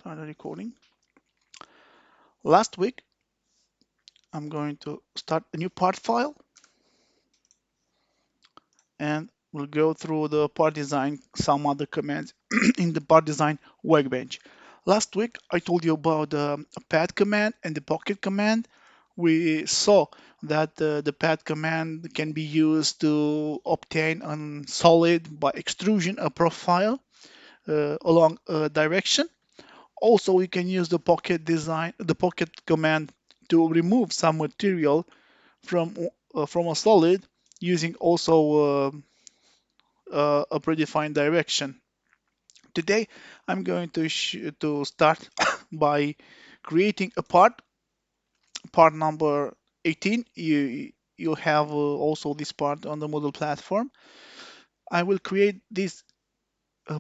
Start the recording. Last week, I'm going to start a new part file and we'll go through the part design, some other commands in the part design workbench. Last week, I told you about the pad command and the pocket command. We saw that the pad command can be used to obtain a solid by extrusion a profile along a direction. Also, we can use the pocket command to remove some material from a solid using also a predefined direction. Today, I'm going to start by creating a part number 18. You have also this part on the model platform. I will create this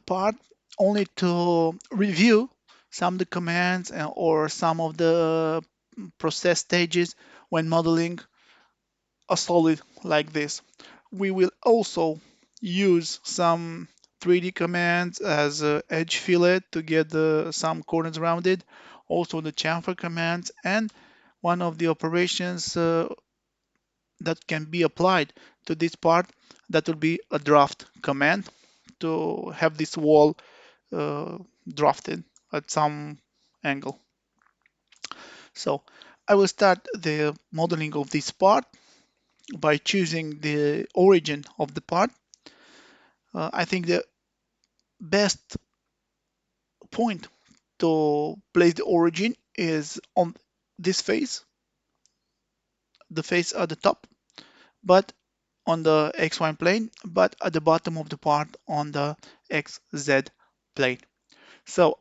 part only to review some of the commands or some of the process stages when modeling a solid like this. We will also use some 3D commands as edge fillet to get some corners rounded, also the chamfer commands, and one of the operations that can be applied to this part, that will be a draft command to have this wall uh, drafted at some angle. So I will start the modeling of this part by choosing the origin of the part. I think the best point to place the origin is on this face, the face at the top, but on the XY plane, but at the bottom of the part on the XZ plane. So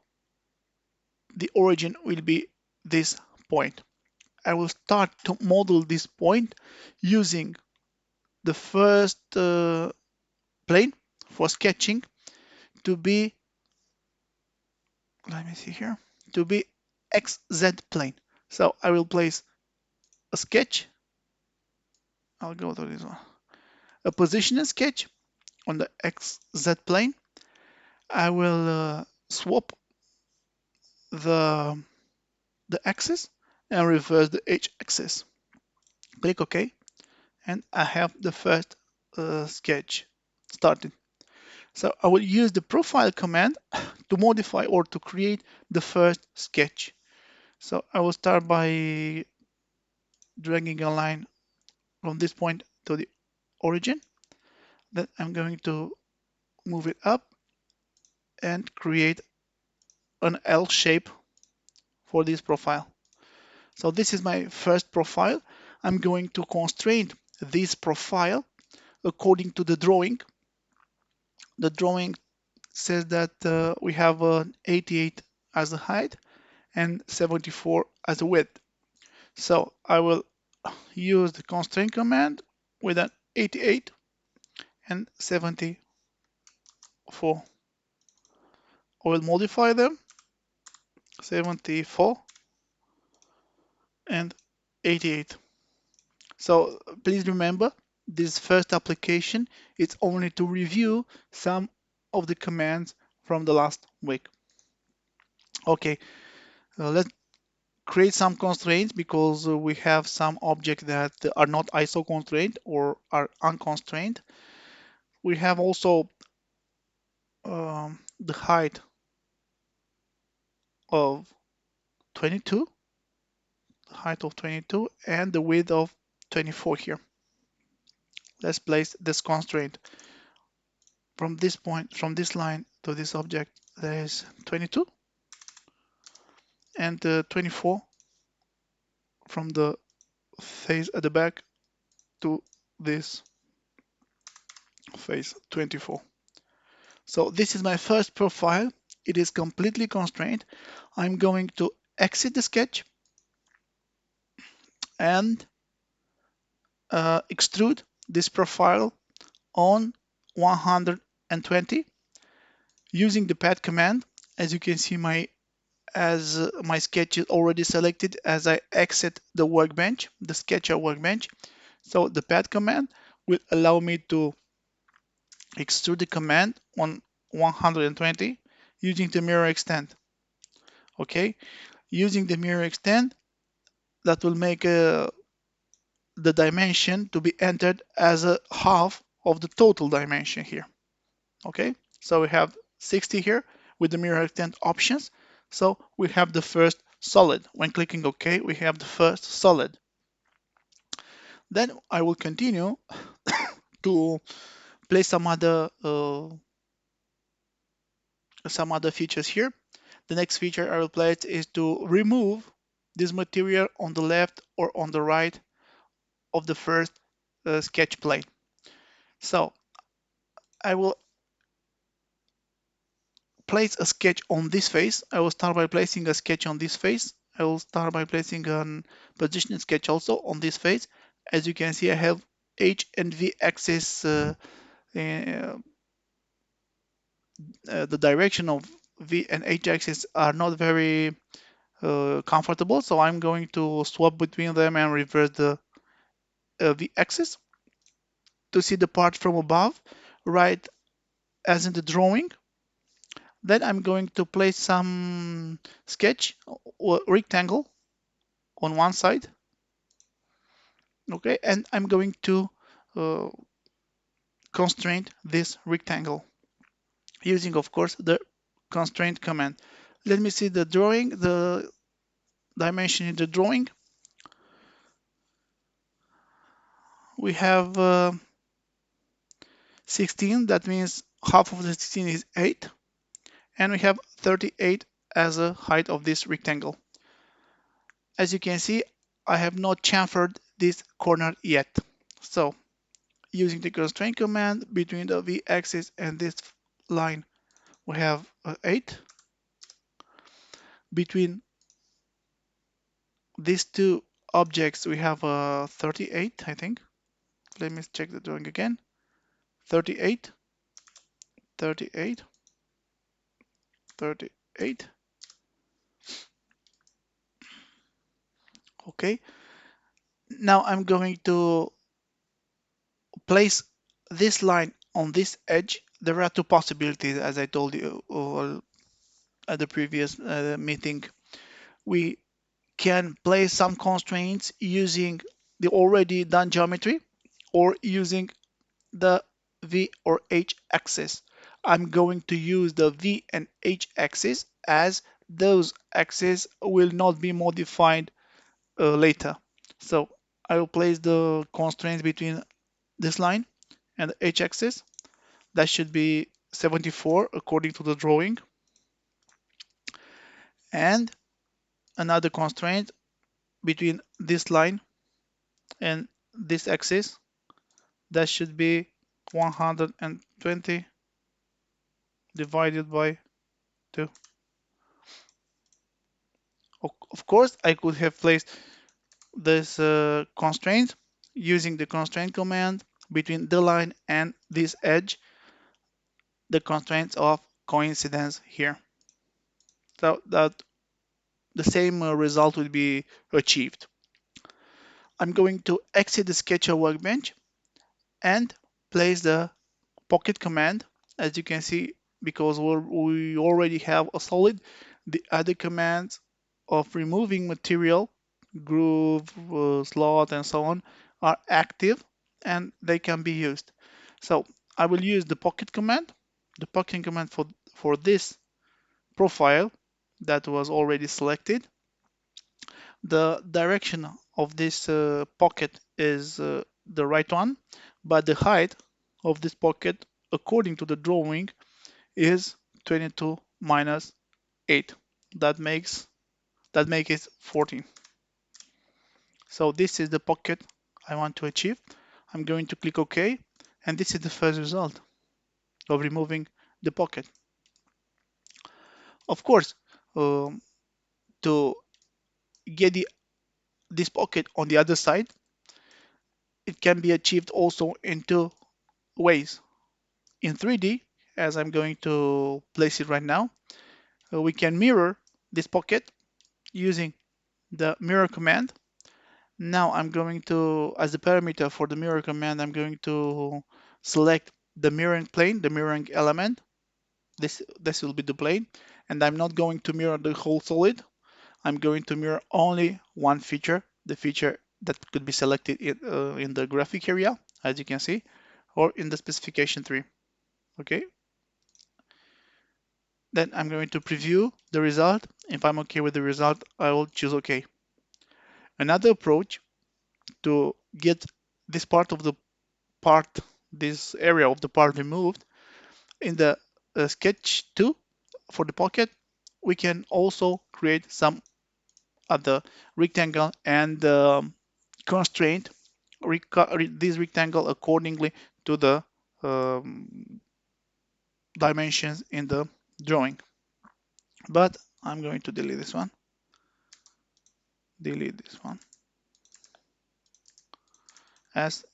the origin will be this point. I will start to model this point using the first plane for sketching to be, let me see here, to be XZ plane. So I will place a sketch. I'll go to this one. A positional sketch on the XZ plane. I will swap the axis and reverse the H axis. Click OK, and I have the first sketch started. So I will use the profile command to modify or to create the first sketch. So I will start by dragging a line from this point to the origin. Then I'm going to move it up and create an L shape for this profile. So this is my first profile. I'm going to constrain this profile according to the drawing. The drawing says that we have 88 as a height and 74 as a width. So I will use the constraint command with an 88 and 74. I will modify them, 74 and 88. So please remember, this first application is only to review some of the commands from the last week. Okay, let's create some constraints because we have some objects that are not ISO constrained or are unconstrained. We have also the height of 22, and the width of 24 here. Let's place this constraint from this point, from this line to this object. There is 22 and 24 from the face at the back to this face 24. So this is my first profile. It is completely constrained. I'm going to exit the sketch and extrude this profile on 120 using the pad command. As you can see, my sketch is already selected as I exit the workbench, the sketcher workbench. So the pad command will allow me to extrude the command on 120 using the mirror extend. Okay, using the mirror extend, that will make the dimension to be entered as a half of the total dimension here. Okay, so we have 60 here with the mirror extend options. So we have the first solid. When clicking OK, we have the first solid. Then I will continue to place some other features here. The next feature I will place is to remove this material on the left or on the right of the first sketch plane. So I will place a sketch on this face. I will start by placing a sketch on this face. I will start by placing a positioning sketch also on this face. As you can see, I have H and V axis. Uh, the direction of V and H axis are not very comfortable, so I'm going to swap between them and reverse the V axis to see the part from above, right as in the drawing. Then I'm going to place some sketch or rectangle on one side. Okay, and I'm going to uh, constrain this rectangle using, of course, the constraint command. Let me see the drawing, the dimension in the drawing. We have 16, that means half of the 16 is 8, and we have 38 as a height of this rectangle. As you can see, I have not chamfered this corner yet. So using the constraint command between the v-axis and this line, we have 8. Between these two objects, we have 38, I think. Let me check the drawing again. 38, 38, 38. Okay. Now I'm going to place this line on this edge. There are two possibilities, as I told you at the previous meeting. We can place some constraints using the already done geometry or using the V or H axis. I'm going to use the V and H axis as those axes will not be modified later. So I will place the constraints between this line and the H axis. That should be 74 according to the drawing. And another constraint between this line and this axis, that should be 120 divided by 2. Of course, I could have placed this constraint using the constraint command between the line and this edge, the constraints of coincidence here. So that the same result will be achieved. I'm going to exit the Sketcher workbench and place the pocket command. As you can see, because we already have a solid, the other commands of removing material, groove, slot, and so on are active and they can be used. So I will use the pocket command for this profile that was already selected. The direction of this pocket is the right one, but the height of this pocket, according to the drawing, is 22 minus 8. That makes it 14. So this is the pocket I want to achieve. I'm going to click OK, and this is the first result of removing the pocket. Of course, to get this pocket on the other side, it can be achieved also in two ways. In 3D, as I'm going to place it right now, we can mirror this pocket using the mirror command. Now I'm going to, as the parameter for the mirror command, I'm going to select the mirroring plane, the mirroring element. This will be the plane. and I'm not going to mirror the whole solid. I'm going to mirror only one feature, the feature that could be selected in the graphic area, as you can see, or in the specification tree. Okay. Then I'm going to preview the result. If I'm okay with the result, I will choose OK. Another approach to get this part of the part, this area of the part removed in the sketch 2 for the pocket, we can also create some other rectangle and constraint this rectangle accordingly to the um, dimensions in the drawing. But I'm going to delete this one. Delete this one, as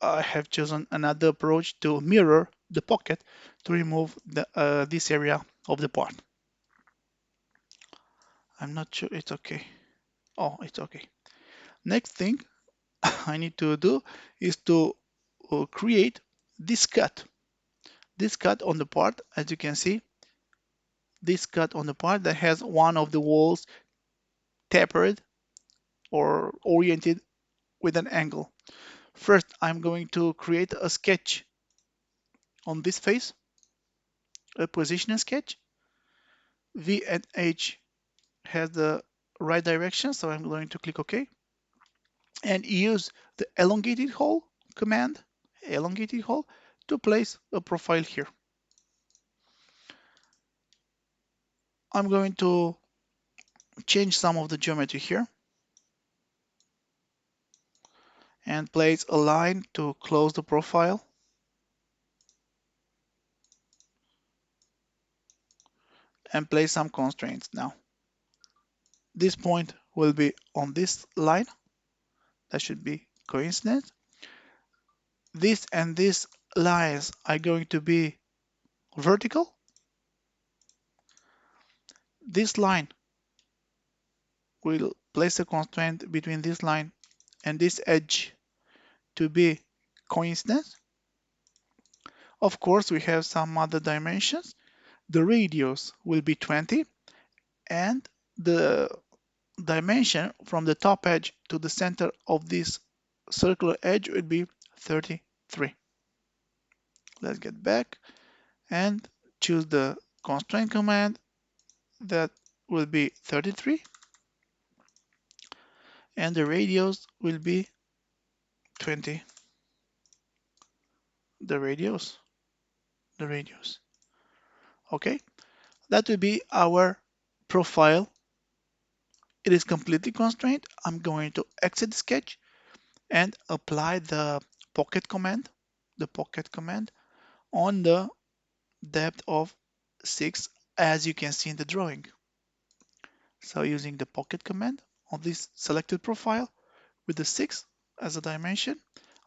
I have chosen another approach to mirror the pocket to remove this area of the part. I'm not sure it's okay. Oh, it's okay. Next thing I need to do is to create this cut. This cut on the part, as you can see, this cut on the part that has one of the walls tapered or oriented with an angle. First, I'm going to create a sketch on this face, a position sketch. V and H has the right direction, so I'm going to click OK and use the elongated hole command, elongated hole, to place a profile here. I'm going to change some of the geometry here and place a line to close the profile and place some constraints now. This point will be on this line. That should be coincident. This and these lines are going to be vertical. This line will place a constraint between this line and this edge to be coincident. Of course, we have some other dimensions. The radius will be 20 and the dimension from the top edge to the center of this circular edge would be 33. Let's get back and choose the constraint command. That will be 33 and the radius will be 20. The radius. Okay, that will be our profile. It is completely constrained. I'm going to exit the sketch and apply the pocket command, on the depth of 6, as you can see in the drawing. So using the pocket command on this selected profile with the 6 as a dimension,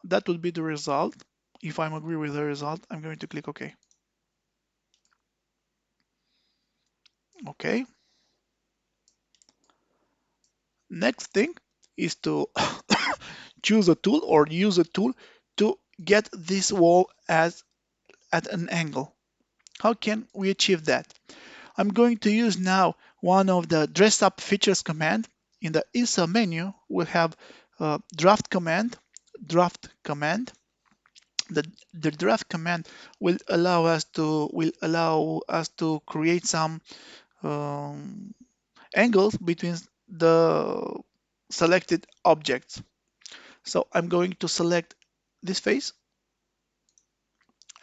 that would be the result. If I'm agree with the result, I'm going to click OK. Okay. Next thing is to choose a tool or use a tool to get this wall as at an angle. How can we achieve that? I'm going to use now one of the dress up features command. In the insert menu, we'll have draft command. The draft command will allow us to create some um, angles between the selected objects. So I'm going to select this face.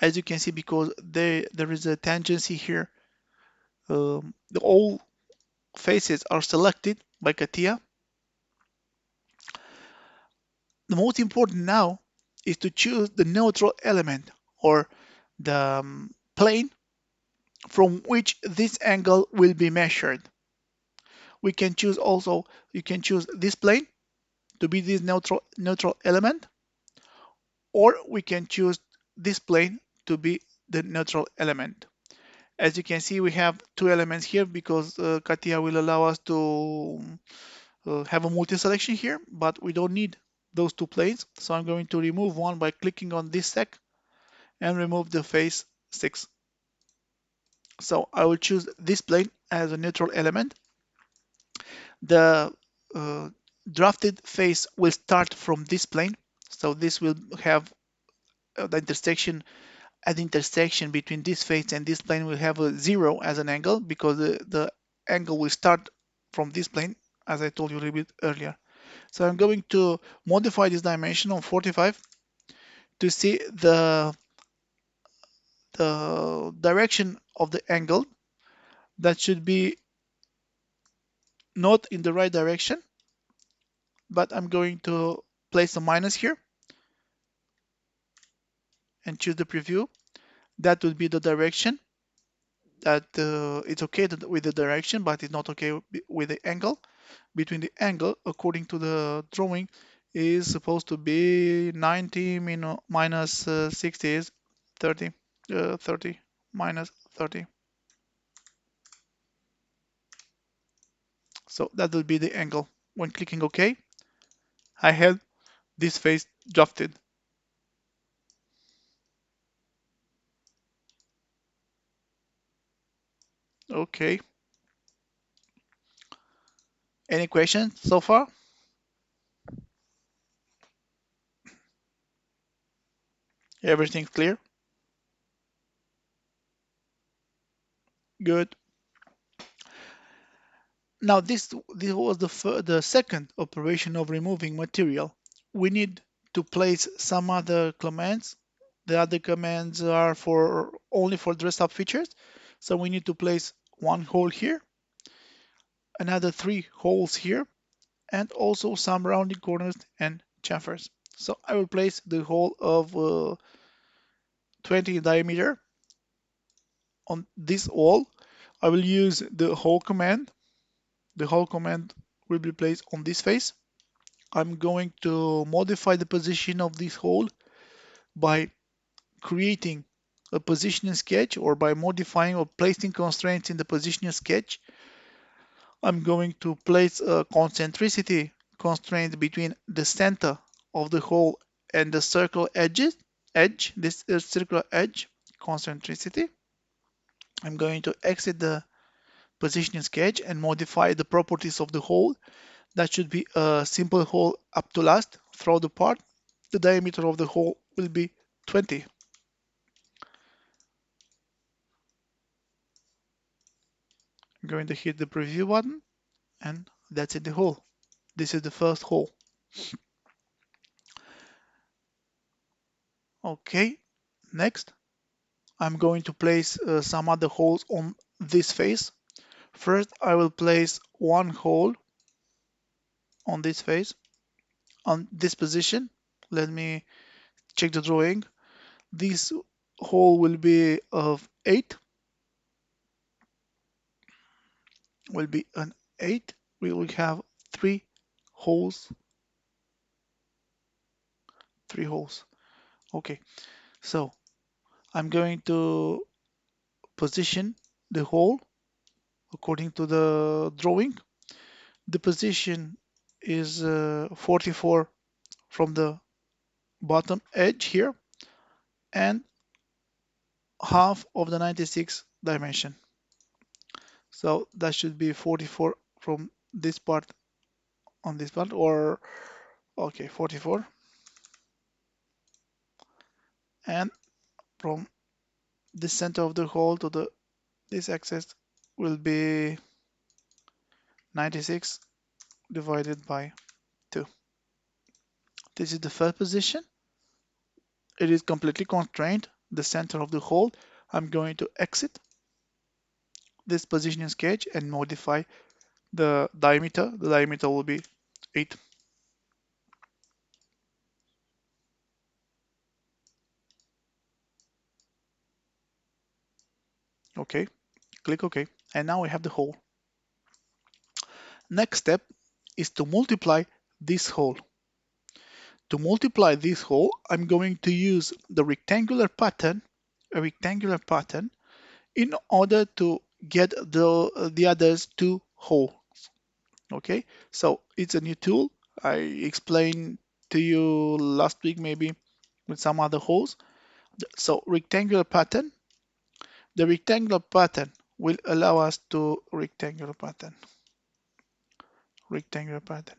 As you can see, because there is a tangency here, all faces are selected by CATIA. The most important now is to choose the neutral element or the plane from which this angle will be measured. We can choose also, you can choose this plane to be this neutral element, or we can choose this plane to be the neutral element. As you can see, we have two elements here because CATIA will allow us to have a multi-selection here, but we don't need those two planes. So I'm going to remove one by clicking on this sec and remove the face 6. So I will choose this plane as a neutral element. The drafted face will start from this plane. So this will have the intersection at the intersection between this face and this plane will have a 0 as an angle because the angle will start from this plane, as I told you a little bit earlier. So I'm going to modify this dimension on 45 to see the direction of the angle. That should be not in the right direction, but I'm going to place a minus here and choose the preview. That would be the direction that it's okay with the direction, but it's not okay with the angle. Between the angle, according to the drawing, is supposed to be 90 minus 60 is 30, 30 minus 30. So that will be the angle. When clicking OK, I have this face drafted. Okay. Any questions so far? Everything's clear? Good. Now this was the second operation of removing material. We need to place some other commands. The other commands are for only for dress up features. So we need to place one hole here, another three holes here, and also some rounding corners and chamfers. So I will place the hole of 20 diameter on this wall. I will use the hole command. The hole command will be placed on this face. I'm going to modify the position of this hole by creating a positioning sketch or by modifying or placing constraints in the positioning sketch. I'm going to place a concentricity constraint between the center of the hole and the circle edge, this circular edge concentricity. I'm going to exit the positioning sketch and modify the properties of the hole. That should be a simple hole up to last throughout the part. The diameter of the hole will be 20. I'm going to hit the preview button and that's it, the hole. This is the first hole. Okay, next I'm going to place some other holes on this face. First I will place one hole on this face on this position. Let me check the drawing. This hole will be of 8, will be an 8. We will have three holes, three holes. Okay, so I'm going to position the hole according to the drawing. The position is 44 from the bottom edge here and half of the 96 dimension. So that should be 44 from this part on this part, or okay, 44, and from the center of the hole to the this axis will be 96 divided by 2. This is the first position. It is completely constrained, the center of the hole. I'm going to exit this positioning sketch and modify the diameter. The diameter will be 8. Okay, click OK. And now we have the hole. Next step is to multiply this hole. To multiply this hole, I'm going to use the rectangular pattern, a rectangular pattern, in order to get the others two holes. Okay, so it's a new tool. I explained to you last week maybe with some other holes. So rectangular pattern, The rectangular pattern will allow us to rectangular pattern. Rectangular pattern.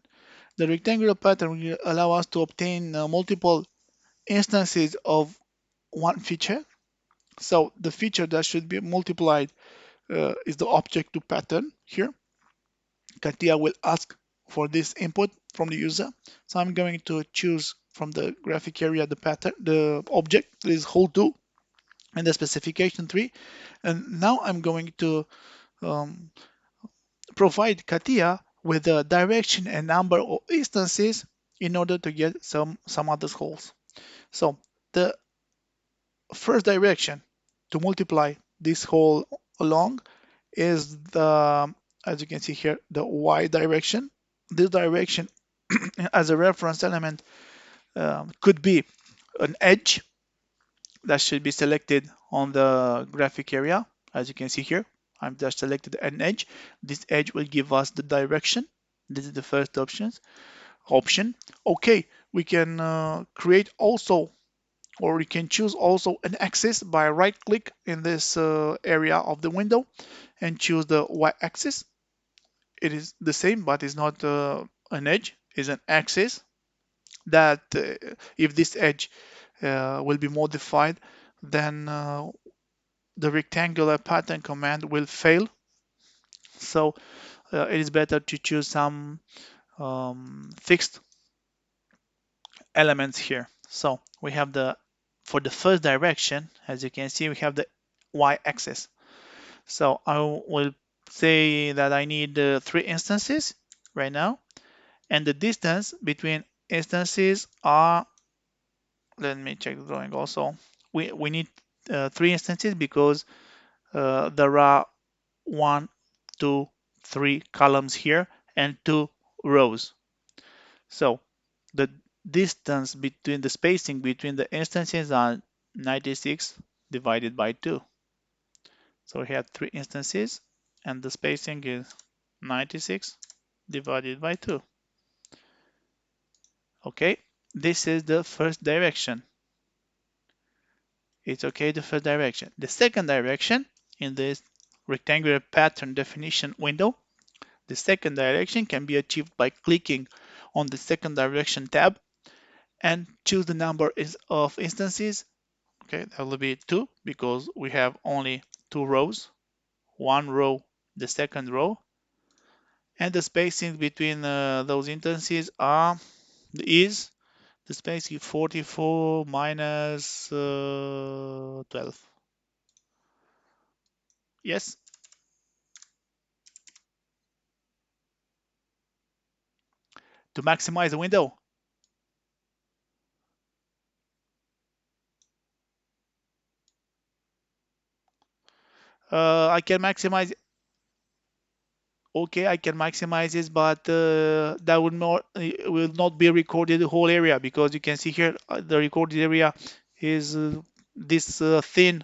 The rectangular pattern will allow us to obtain multiple instances of one feature. So the feature that should be multiplied is the object to pattern here. CATIA will ask for this input from the user. So I'm going to choose from the graphic area the pattern, the object is whole2 and the specification 3. And now I'm going to um, provide CATIA with the direction and number of instances in order to get some other holes. So the first direction to multiply this hole along is the, as you can see here, the y direction. This direction as a reference element could be an edge that should be selected on the graphic area. As you can see here, I've just selected an edge. This edge will give us the direction. This is the first option. Okay, we can create also, or we can choose also an axis by right click in this area of the window and choose the y-axis. It is the same, but it's not an edge, it's an axis that if this edge will be modified, then the rectangular pattern command will fail. So it is better to choose some fixed elements here. So we have for the first direction, as you can see, we have the y-axis. So I will say that I need 3 instances right now, and the distance between instances are, let me check the drawing also. We need 3 instances because there are 1, 2, 3 columns here and 2 rows. So the distance between the spacing between the instances are 96 divided by 2. So we have 3 instances and the spacing is 96 divided by 2. Okay, this is the first direction. It's okay, the first direction. The second direction in this rectangular pattern definition window, the second direction can be achieved by clicking on the second direction tab and choose the number of instances. Okay, that will be 2 because we have only 2 rows. One row, the second row, and the spacing between those instances is the spacing 44 minus 12. Yes, to maximize the window. I can maximize. Okay, I can maximize this, but that will not be recorded the whole area because you can see here the recorded area is this thin.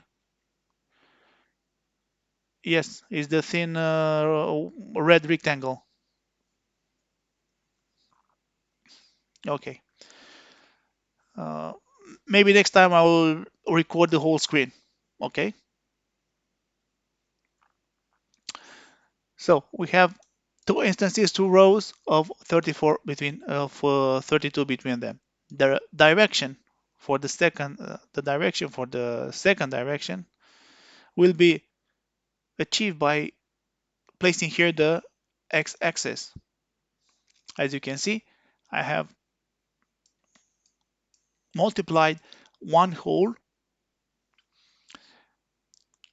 Yes, is the thin red rectangle. Okay. Uh, Maybe next time I will record the whole screen. Okay. So we have 2 instances, 2 rows of 34 between of 32 between them. The direction for the direction for the second direction will be achieved by placing here the x-axis. As you can see, I have multiplied one hole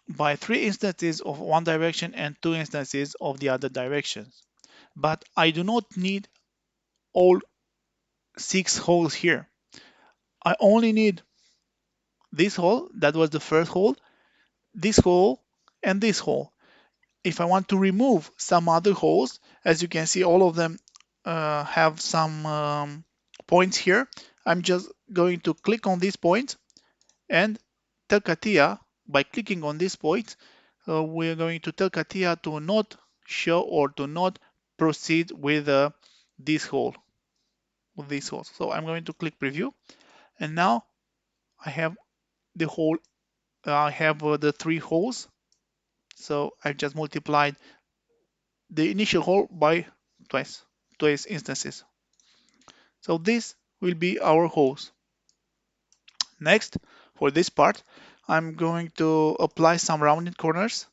by 3 instances of one direction and 2 instances of the other directions. But I do not need all 6 holes here. I only need this hole, that was the first hole, this hole, and this hole. If I want to remove some other holes, as you can see, all of them have some points here. I'm just going to click on this point and tell CATIA, by clicking on this point, we're going to tell CATIA to not show or to not proceed with this hole, with this hole. So I'm going to click preview, and now I have the hole I have the three holes, so I just multiplied the initial hole by twice instances. So this will be our holes. Next, for this part, I'm going to apply some rounded corners.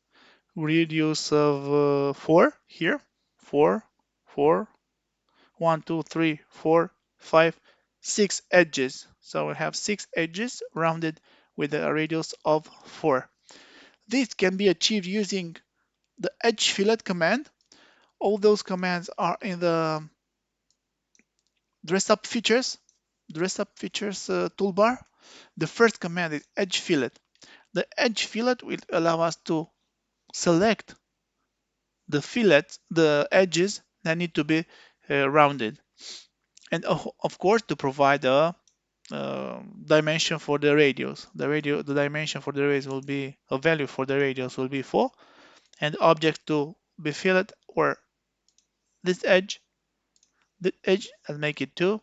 Radius of 4 here, 4, 4, 1, 2, 3, 4, 5, 6 edges. So we have 6 edges rounded with a radius of 4. This can be achieved using the edge fillet command. All those commands are in the dress up features toolbar. The first command is edge fillet. The edge fillet will allow us to select the edges that need to be rounded, and of course to provide a dimension for the radius. The dimension for the radius will be a value for the radius will be 4, and object to be fillet or this edge, and make it 2,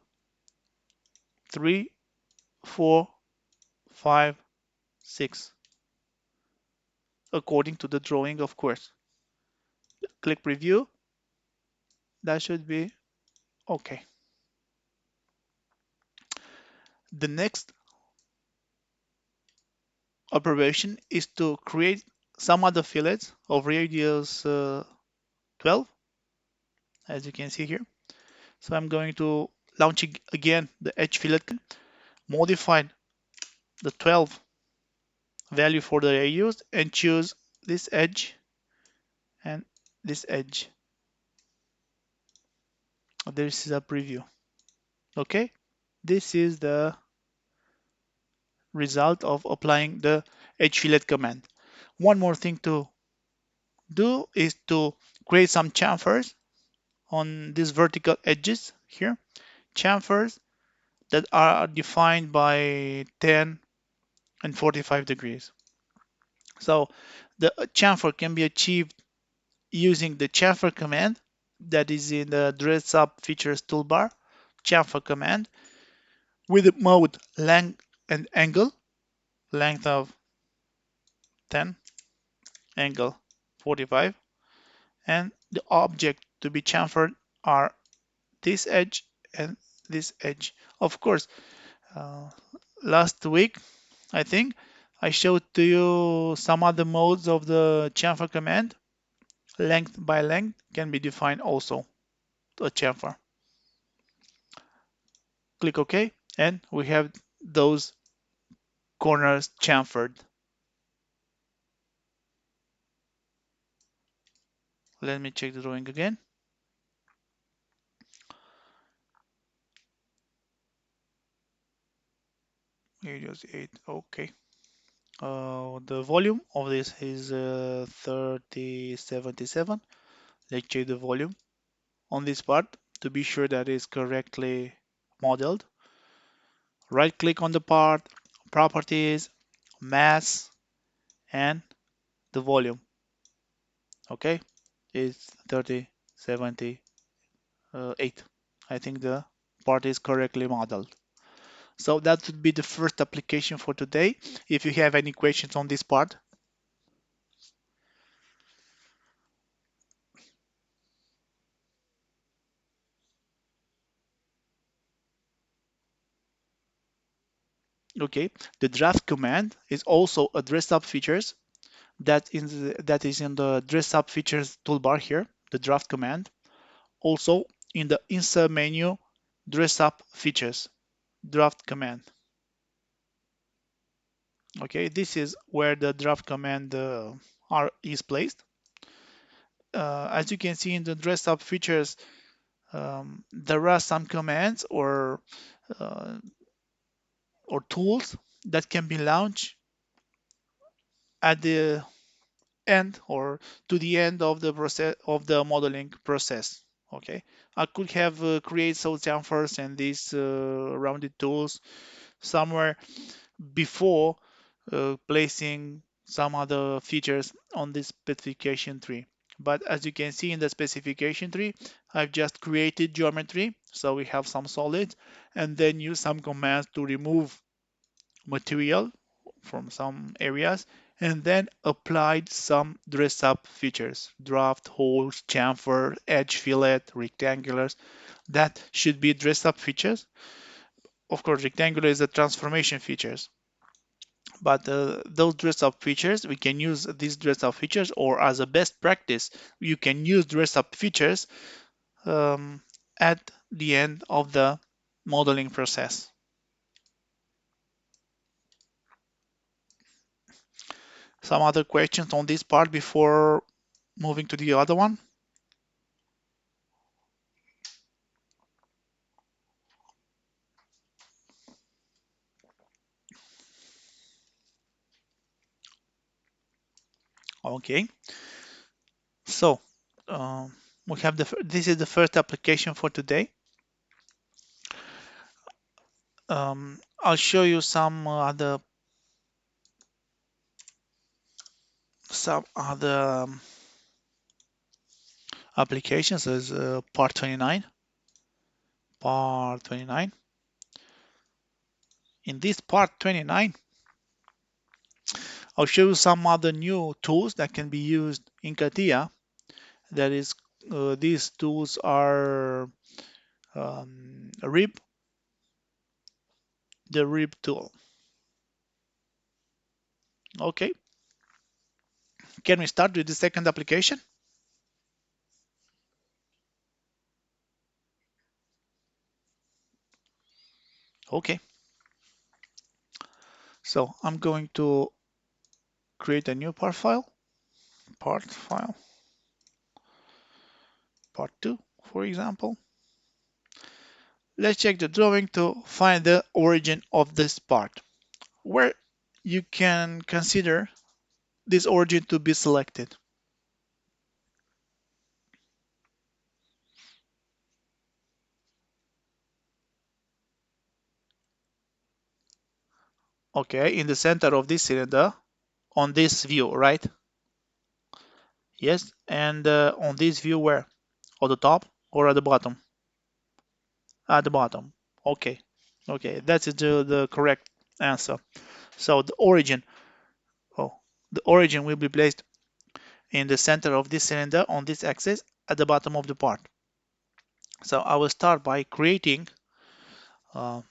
3, 4, 5, 6, according to the drawing, of course. Click preview. That should be okay. The next operation is to create some other fillets of radius 12, as you can see here. So I'm going to launch again the edge fillet, modify the 12 value for the radius, and choose this edge and this edge. This is a preview. Okay, this is the result of applying the edge fillet command. One more thing to do is to create some chamfers on these vertical edges here. Chamfers that are defined by 10 and 45 degrees. So the chamfer can be achieved using the chamfer command that is in the dress up features toolbar, chamfer command, with the mode length and angle, length of 10, angle 45, and the object to be chamfered are this edge and this edge. Of course, uh, last week I think I showed to you some other modes of the chamfer command. Length by length can be defined also a chamfer. Click OK, and we have those corners chamfered. Let me check the drawing again. Radius 8, okay. The volume of this is 3077. Let's check the volume on this part to be sure that it's correctly modeled. Right click on the part, properties, mass, and the volume. Okay, it's 3078. I think the part is correctly modeled. So that would be the first application for today. If you have any questions on this part. Okay, the draft command is also a dress up features that is in the dress up features toolbar here, the draft command. Also in the insert menu, dress up features, draft command. Okay, this is where the draft command is placed. As you can see in the dress up features, there are some commands uh, or tools that can be launched at the end or to the end of the process of the modeling process. Okay, I could have created some chamfers and these rounded tools somewhere before placing some other features on this specification tree. But as you can see in the specification tree, I've just created geometry. So we have some solids and then use some commands to remove material from some areas, and then applied some dress up features: draft, holes, chamfer, edge fillet, rectangulars. That should be dress up features. Of course, rectangular is the transformation features. But those dress up features, we can use these dress up features, or as a best practice, you can use dress up features um, at the end of the modeling process. Some other questions on this part before moving to the other one? Okay, so we have this is the first application for today. I'll show you some other applications as part 29. Part 29. In this part 29, I'll show you some other new tools that can be used in CATIA. That is, these tools are RIB, the RIB tool. Okay, can we start with the second application? Okay, so I'm going to create a new part file, part 2, for example. Let's check the drawing to find the origin of this part, where you can consider this origin to be selected. Okay, in the center of this cylinder, on this view, right? Yes, and on this view where? On the top or at the bottom? At the bottom. Okay, okay, that's the correct answer. So oh, the origin will be placed in the center of this cylinder on this axis at the bottom of the part. So I will start by creating uh,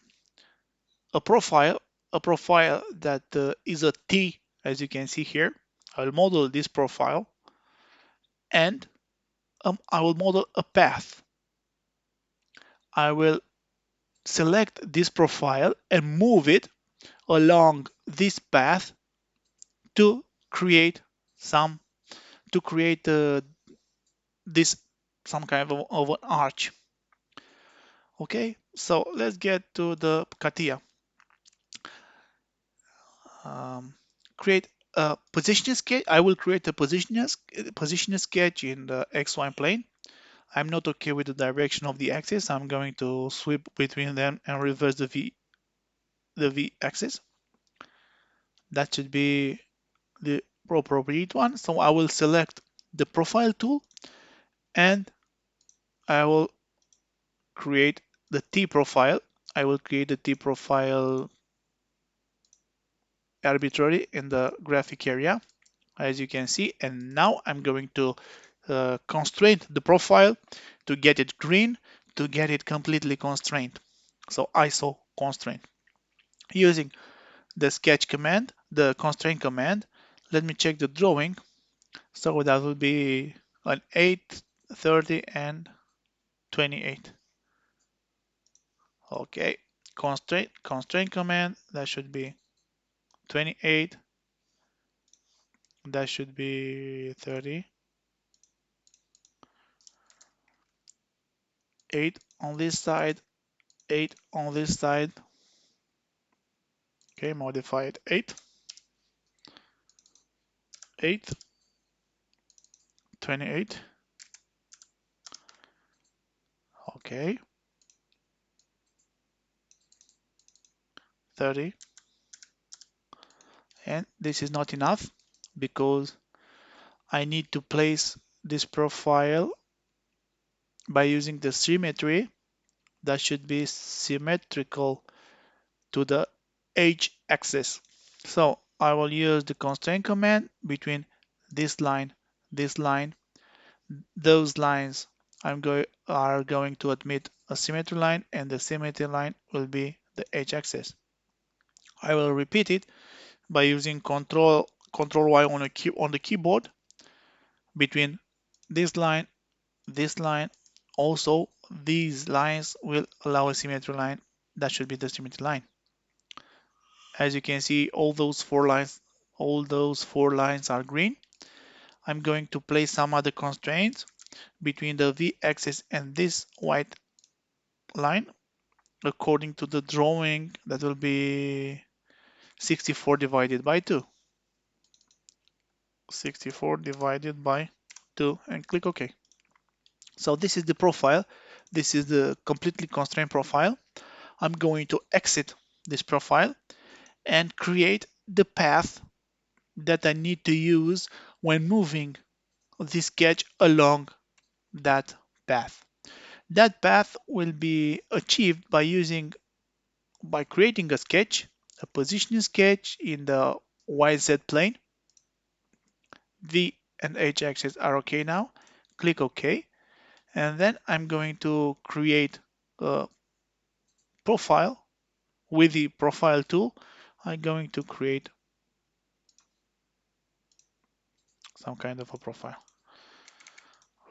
a profile, that is a T, as you can see here. I'll model this profile, and I will model a path. I will select this profile and move it along this path to create some to create this some kind of an arch. Okay, so let's get to the CATIA. Um, create a positioning sketch. I will create a positioning sketch in the XY plane. I'm not okay with the direction of the axis. I'm going to sweep between them and reverse the V axis. That should be the appropriate one. So I will select the profile tool, and I will create the T profile. I will create the T profile arbitrarily in the graphic area, as you can see. And now I'm going to constrain the profile to get it green, to get it completely constrained. So ISO constraint. Using the sketch command, the constraint command, let me check the drawing. So that will be an 8, 30, and 28. Okay, constraint command, that should be 28, that should be 30, 8 on this side, 8 on this side. Okay, modify it 8, 8, 28. Okay, 30. And this is not enough because I need to place this profile by using the symmetry that should be symmetrical to the H axis. So I will use the constraint command between this line, those lines are going to admit a symmetry line, and the symmetry line will be the h-axis. I will repeat it by using Control Y on the keyboard between this line, this line. Also, these lines will allow a symmetry line. That should be the symmetry line. As you can see, all those four lines are green. I'm going to place some other constraints between the v-axis and this white line. According to the drawing, that will be 64 divided by 2. 64 divided by 2 and click OK. So this is the profile. This is the completely constrained profile. I'm going to exit this profile and create the path that I need to use when moving the sketch along that path. That path will be achieved by creating a sketch, a positioning sketch in the YZ plane. V and H axis are okay now. Click OK. And then I'm going to create a profile with the profile tool. I'm going to create some kind of a profile.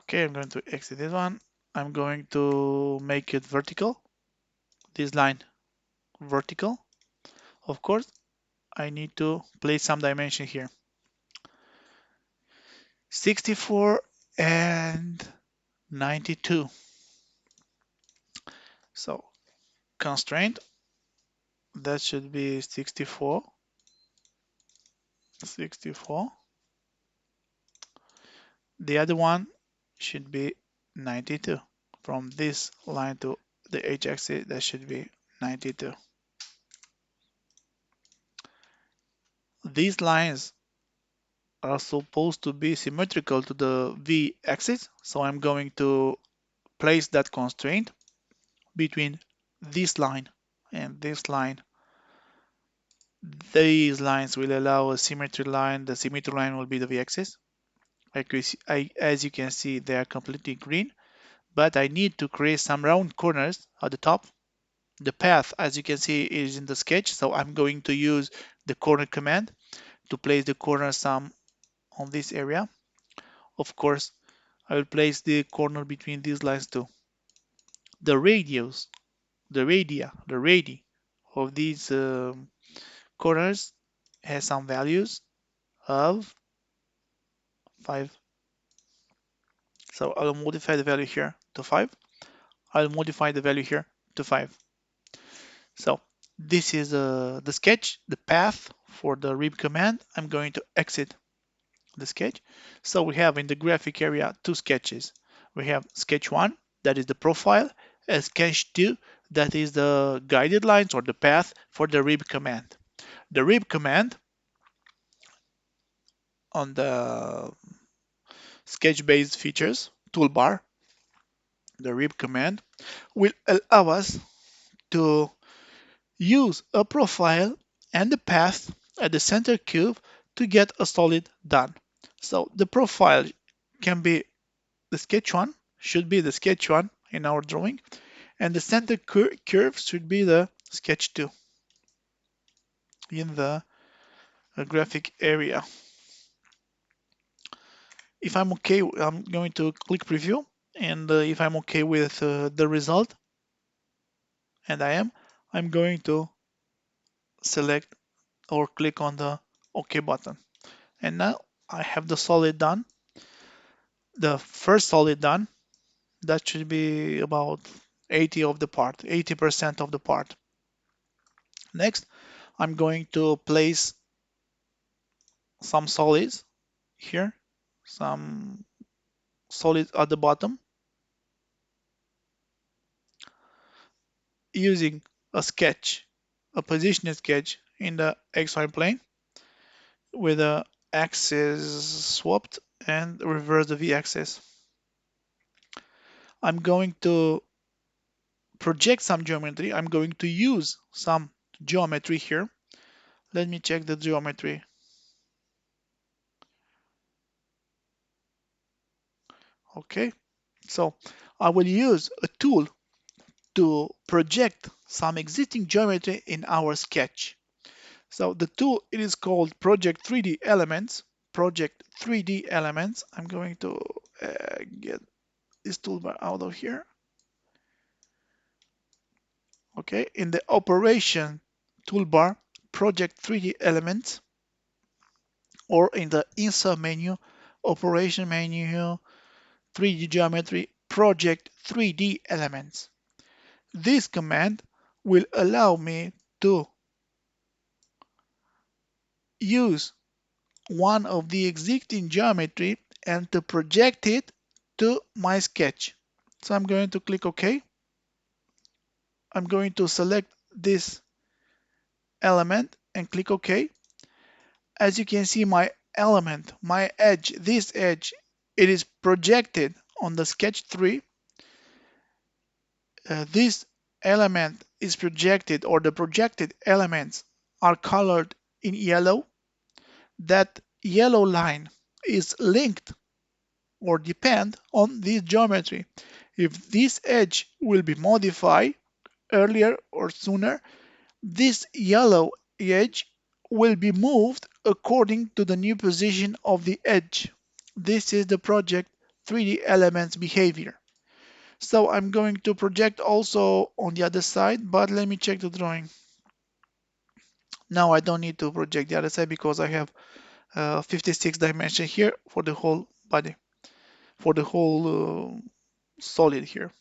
Okay, I'm going to exit this one. I'm going to make it vertical. This line vertical. Of course, I need to place some dimension here. 64 and 92. So constraint, that should be 64. 64. The other one should be 92. From this line to the h-axis, that should be 92. These lines are supposed to be symmetrical to the v-axis, so I'm going to place that constraint between this line and this line. These lines will allow a symmetry line. The symmetry line will be the v-axis. As you can see, they are completely green, but I need to create some round corners at the top. The path, as you can see, is in the sketch, so I'm going to use the corner command to place the corner sum on this area. Of course, I will place the corner between these lines too. The radius, the radii of these corners has some values of 5. So I'll modify the value here to 5. I'll modify the value here to 5. So this is the sketch, the path for the rib command. I'm going to exit the sketch. So we have in the graphic area two sketches. We have sketch 1, that is the profile, and sketch 2, that is the guided lines or the path for the rib command. The rib command on the sketch-based features toolbar, the rib command will allow us to use a profile and the path at the center cube to get a solid done. So the profile can be the sketch 1, should be the sketch 1 in our drawing, and the center curve should be the sketch 2 in the graphic area. If I'm okay, I'm going to click preview, and if I'm okay with the result, and I'm going to select or click on the OK button. And now I have the solid done, the first solid done. That should be about 80% of the part. Next, I'm going to place some solids here, some solids at the bottom, using a sketch, a position sketch in the XY plane with the axis swapped and reverse the V-axis. I'm going to project some geometry. I'm going to use some geometry here. Let me check the geometry. Okay, so I will use a tool to project some existing geometry in our sketch. So the tool, it is called Project 3D Elements. Project 3D Elements. I'm going to get this toolbar out of here. Okay, in the Operation toolbar, Project 3D Elements, or in the Insert menu, Operation menu, 3D Geometry, Project 3D Elements. This command will allow me to use one of the existing geometry and to project it to my sketch. So I'm going to click OK. I'm going to select this element and click OK. As you can see, my element, my edge, this edge, it is projected on the sketch 3. This element is projected, or the projected elements are colored in yellow. That yellow line is linked or depend on this geometry. If this edge will be modified earlier or sooner, this yellow edge will be moved according to the new position of the edge. This is the project 3D elements behavior. So I'm going to project also on the other side, but let me check the drawing. Now I don't need to project the other side because I have 56 dimension here for the whole body, for the whole solid here.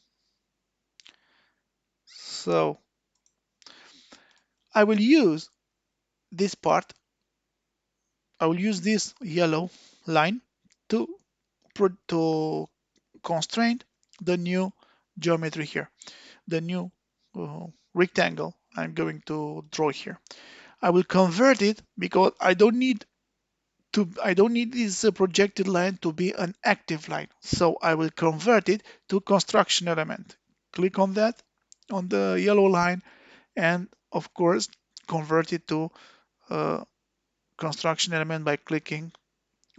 So I will use this part, I will use this yellow line to, to constrain the new geometry here, the new rectangle I'm going to draw here. I will convert it because I don't need this projected line to be an active line. So I will convert it to construction element. Click on that, on the yellow line, and of course, convert it to a construction element by clicking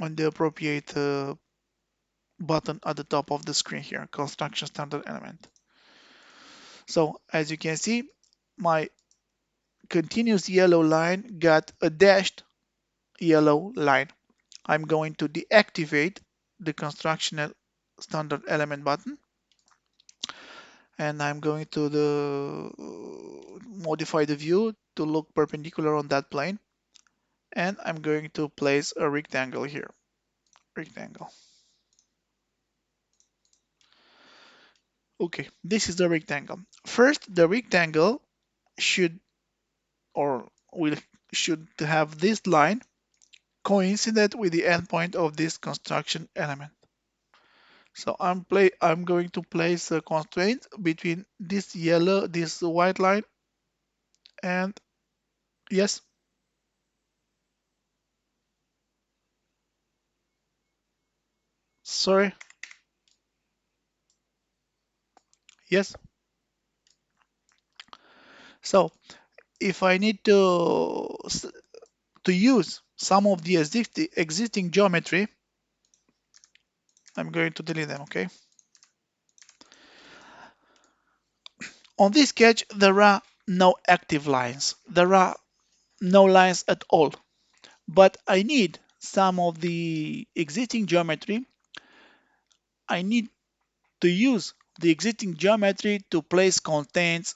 on the appropriate button at the top of the screen here, construction standard element. So as you can see, my continuous yellow line got a dashed yellow line. I'm going to deactivate the construction standard element button, and I'm going to modify the view to look perpendicular on that plane, and I'm going to place a rectangle here. Rectangle. Okay, this is the rectangle. First, the rectangle should or will should have this line coincident with the endpoint of this construction element. So I'm going to place a constraint between this white line, and yes, sorry, yes. So if I need to use some of the existing geometry, I'm going to delete them, okay? On this sketch, there are no active lines. There are no lines at all. But I need some of the existing geometry. I need to use the existing geometry to place constraints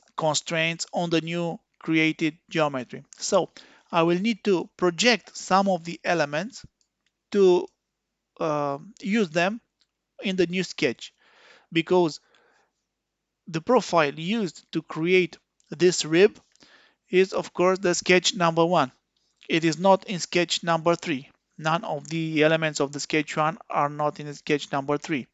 on the new created geometry. So I will need to project some of the elements to use them in the new sketch, because the profile used to create this rib is of course the sketch number 1. It is not in sketch number 3. None of the elements of the sketch 1 are not in sketch number 3.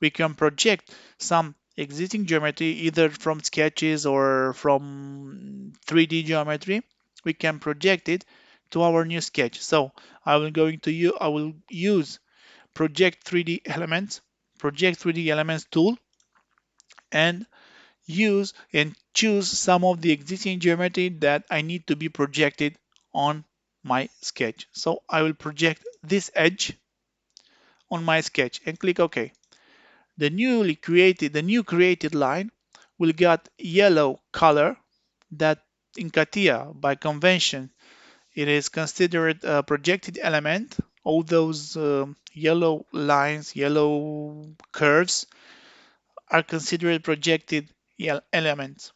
We can project some existing geometry either from sketches or from 3D geometry. We can project it to our new sketch. So I will use project 3D elements tool, and use and choose some of the existing geometry that I need to be projected on my sketch. So I will project this edge on my sketch and click OK. The new created line will get yellow color that in CATIA by convention it is considered a projected element. All those yellow lines, yellow curves are considered projected elements.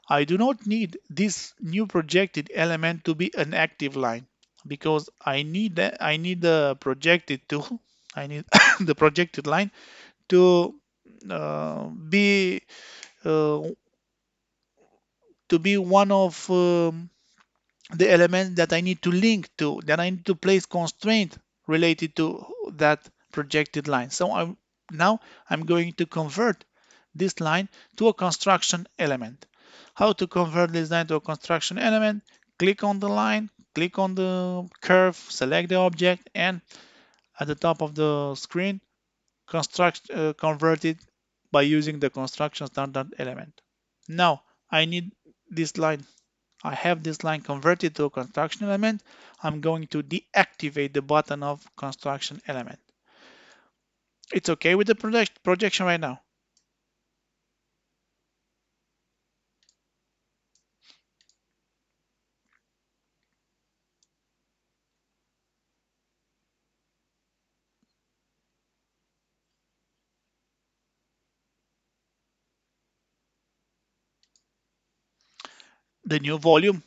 I do not need this new projected element to be an active line because I need the projected tool. I need the projected line to be uh, one of the elements that I need to link to, that I need to place constraint related to that projected line. So now I'm going to convert this line to a construction element. How to convert this line to a construction element? Click on the line, click on the curve, select the object, and at the top of the screen, convert it by using the construction standard element. Now I need this line. I have this line converted to a construction element. I'm going to deactivate the button of construction element. It's okay with the projection right now. The new volume,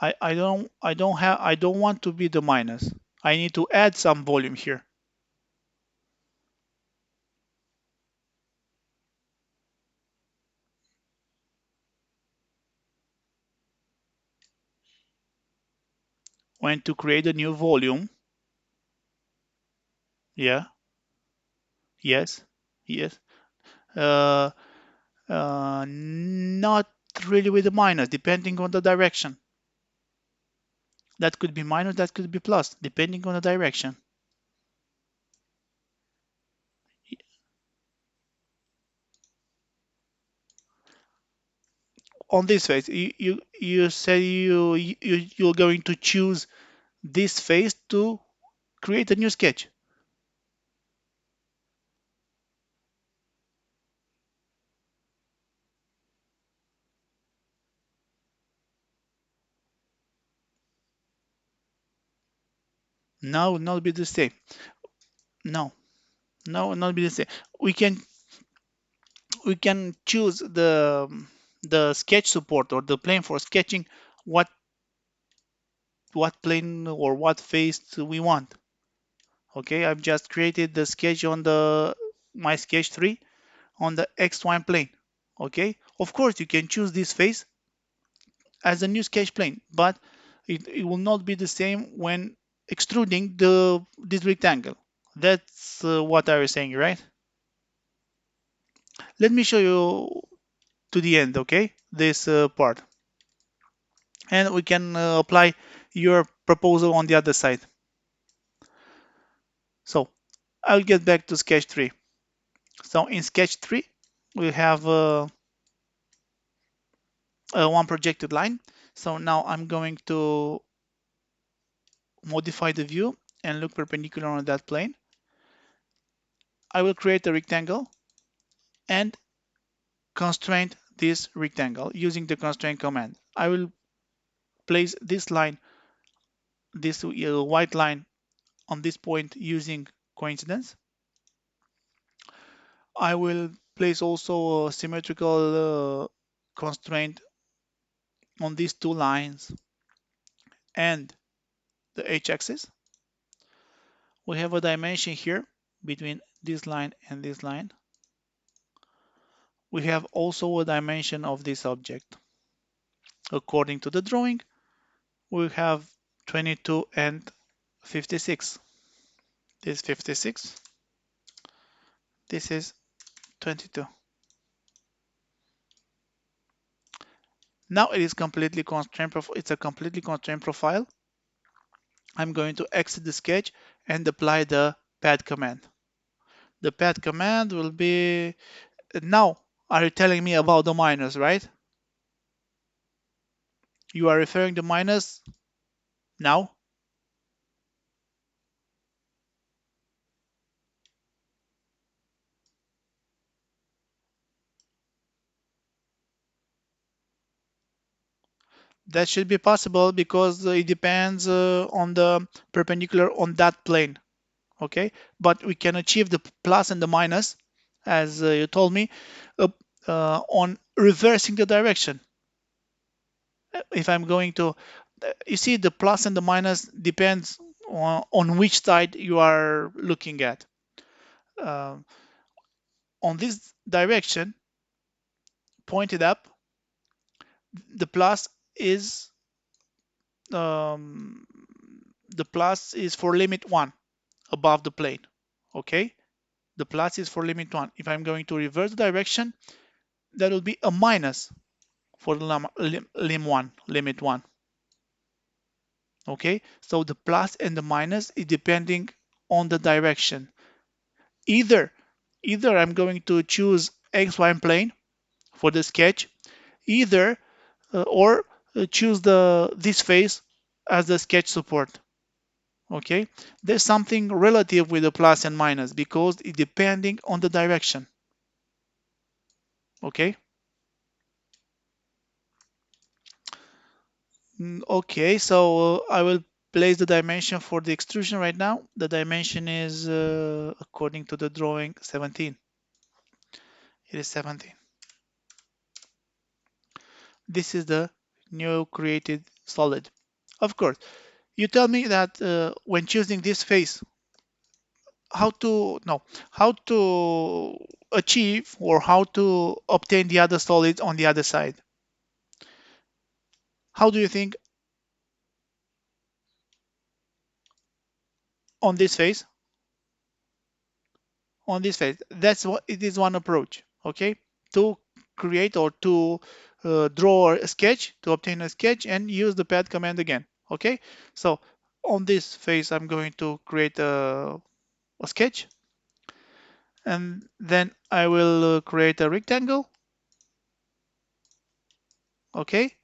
I don't want to be the minus. I need to add some volume here. When to create a new volume, yeah, yes, yes. Uh, not really with the minus, depending on the direction. That could be minus, that could be plus, depending on the direction. On this phase, you say you're going to choose this phase to create a new sketch. No, not be the same. No, no, not be the same. We can we can choose the sketch support or the plane for sketching what plane or what face we want. Okay, I've just created the sketch on the my sketch 3 on the X1 plane. Okay, of course you can choose this face as a new sketch plane, but it will not be the same when extruding this rectangle. That's what I was saying, right? Let me show you to the end, okay, this part, and we can apply your proposal on the other side. So I'll get back to sketch 3. So in sketch 3 we have one projected line. So now I'm going to modify the view and look perpendicular on that plane. I will create a rectangle and constrain this rectangle using the constraint command. I will place this line, this white line on this point using coincidence. I will place also a symmetrical constraint on these two lines and the h-axis. We have a dimension here between this line and this line. We have also a dimension of this object. According to the drawing, we have 22 and 56. This is 56. This is 22. Now it is completely constrained. It's a completely constrained profile. I'm going to exit the sketch and apply the pad command. The path command will be now. Are you telling me about the minus, right? You are referring to minus now? That should be possible because it depends on the perpendicular on that plane. Okay, but we can achieve the plus and the minus, as you told me, uh, on reversing the direction. If I'm going to, you see, the plus and the minus depends on which side you are looking at. Um, on this direction, pointed up, the plus is um, the plus is for limit one above the plane. Okay, the plus is for limit one. If I'm going to reverse the direction, that will be a minus for the lim one, limit one. Okay, so the plus and the minus is depending on the direction. Either, either I'm going to choose XY plane for the sketch, either or choose the this face as the sketch support. Okay, there's something relative with the plus and minus because it's depending on the direction. Okay. Okay, so I will place the dimension for the extrusion right now. The dimension is, according to the drawing, 17. It is 17. This is the new created solid. Of course, you tell me that when choosing this face, how to no, how to achieve or how to obtain the other solids on the other side. How do you think on this face? On this phase. That's what it is one approach, okay? To create or to draw a sketch, to obtain a sketch and use the pad command again, okay? So on this phase, I'm going to create a sketch and then I will create a rectangle, okay?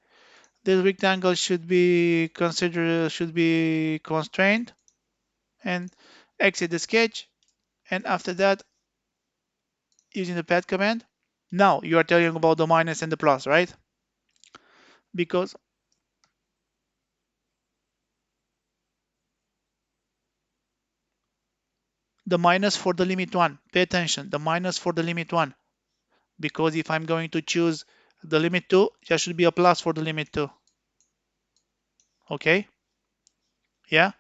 This rectangle should be considered, should be constrained and exit the sketch. And after that, using the pad command, now you are telling about the minus and the plus, right? Because the minus for the limit one, pay attention, the minus for the limit one, because if I'm going to choose the limit two, there should be a plus for the limit two. Okay, yeah,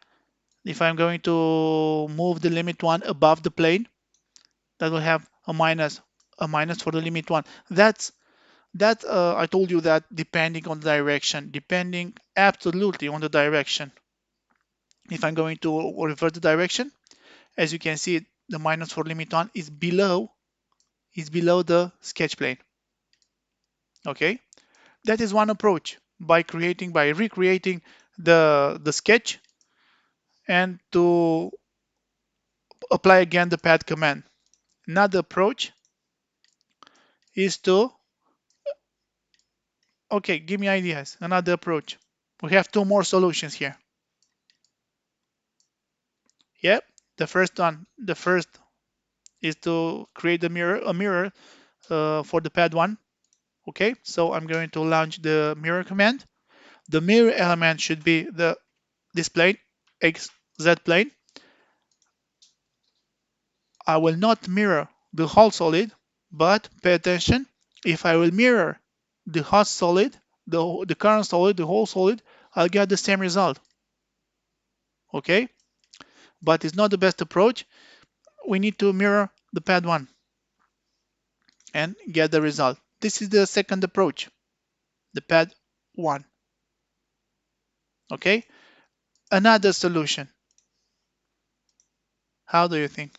if I'm going to move the limit one above the plane, that will have a minus for the limit one. That I told you that depending on the direction, depending absolutely on the direction. If I'm going to reverse the direction, as you can see, the minus for limit one is below the sketch plane. Okay, that is one approach by recreating the sketch and to apply again the pad command. Another approach is to, okay, give me ideas. Another approach. We have two more solutions here. Yep, the first is to create a mirror for the pad one. Okay, so I'm going to launch the mirror command. The mirror element should be this plane, XZ plane. I will not mirror the whole solid, but pay attention. If I will mirror the hot solid, the current solid, the whole solid, I'll get the same result. Okay? But it's not the best approach. We need to mirror the pad one and get the result. This is the second approach, the pad one. Okay? Another solution. How do you think?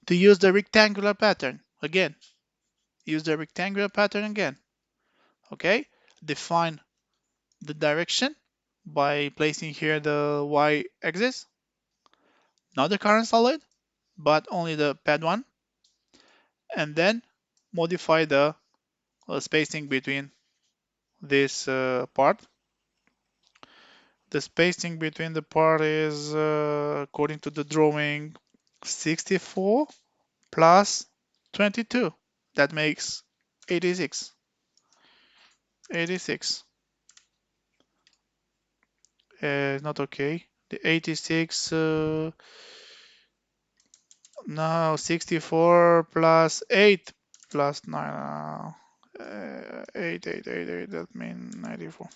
To use the rectangular pattern again. Use the rectangular pattern again. Okay? Define the direction, by placing here the y-axis, not the current solid, but only the pad one, and then modify the spacing between this part. The spacing between the part is, according to the drawing, 64 plus 22. That makes 86. 86. Not okay. The 86, no, 64 plus 8 plus 9. 8, 8, 8, 8, that means 94.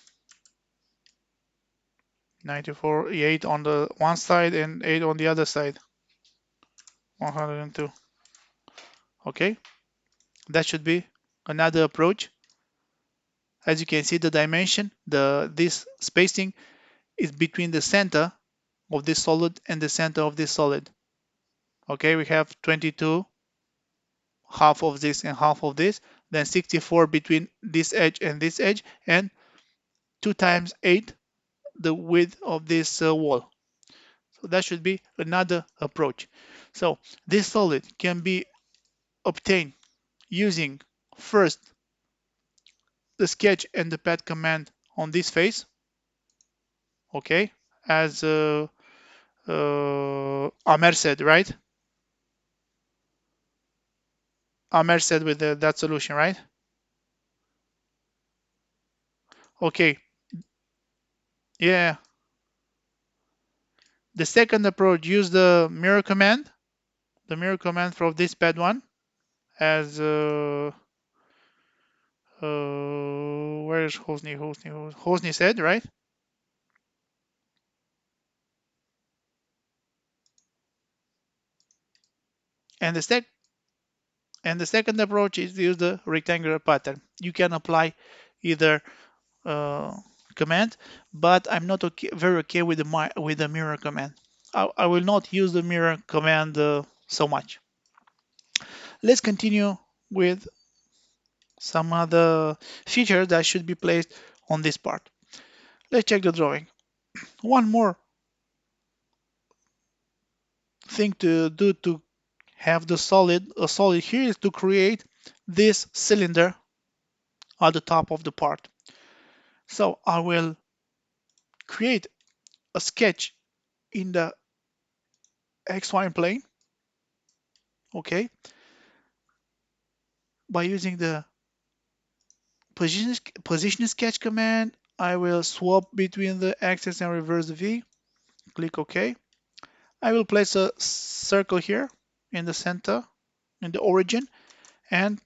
94, 8 on the one side and 8 on the other side. 102. Okay, that should be another approach. As you can see, the dimension, this spacing is between the center of this solid and the center of this solid. Okay, we have 22, half of this and half of this, then 64 between this edge and this edge, and 2 times 8, the width of this wall. So that should be another approach. So this solid can be obtained using first the sketch and the pad command on this face, okay, as Amer said, right? Amer said with that solution, right? Okay, yeah. The second approach, use the mirror command from this pad one, as where is Hosni said, right? And the second approach is use the rectangular pattern. You can apply either uh, command, but I'm not very okay with the mirror command. I will not use the mirror command so much. Let's continue with some other features that should be placed on this part. Let's check the drawing. One more thing to do to have a solid here is to create this cylinder at the top of the part. So I will create a sketch in the XY plane, okay, by using the position sketch command. I will swap between the axis and reverse the V. Click OK. I will place a circle here in the center, in the origin, and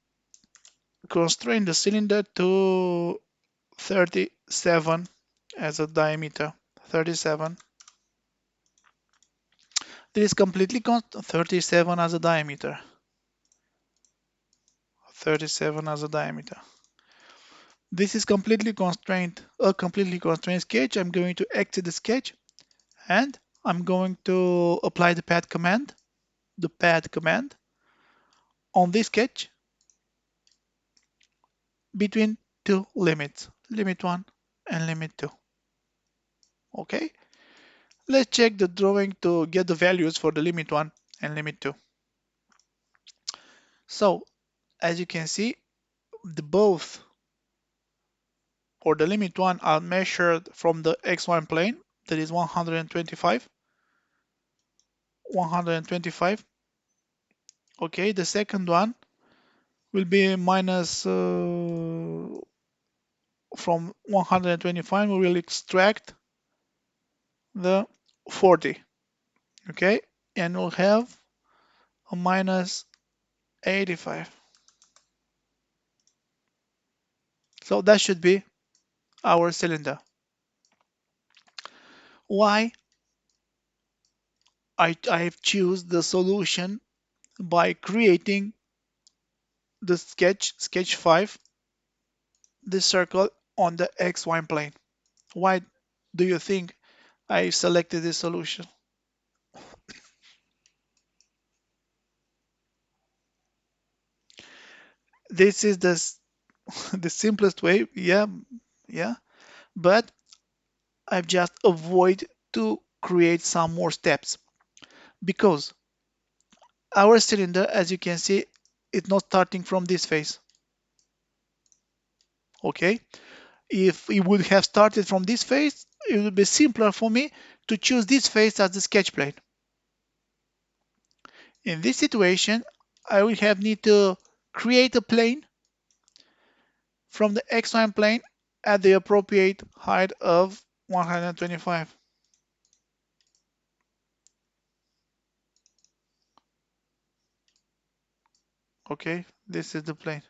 constrain the cylinder to 37 as a diameter. 37. This is completely 37 as a diameter. 37 as a diameter. This is a completely constrained sketch. I'm going to exit the sketch and I'm going to apply the pad command on this sketch between two limits, limit 1 and limit 2. Okay, let's check the drawing to get the values for the limit 1 and limit 2. So as you can see, both or the limit 1 are measured from the x1 plane, that is 125. 125. Okay, the second one will be minus from 125, we will extract the 40. Okay, and we'll have a minus 85. So that should be our cylinder. Why I've choose the solution by creating the sketch 5, this circle on the XY plane. Why do you think I selected this solution? This is the simplest way, yeah, but I've just avoid to create some more steps because our cylinder, as you can see, is not starting from this face. Okay, if it would have started from this face, it would be simpler for me to choose this face as the sketch plane. In this situation, I will have need to create a plane from the X1 plane at the appropriate height of 125. Okay, this is the plane.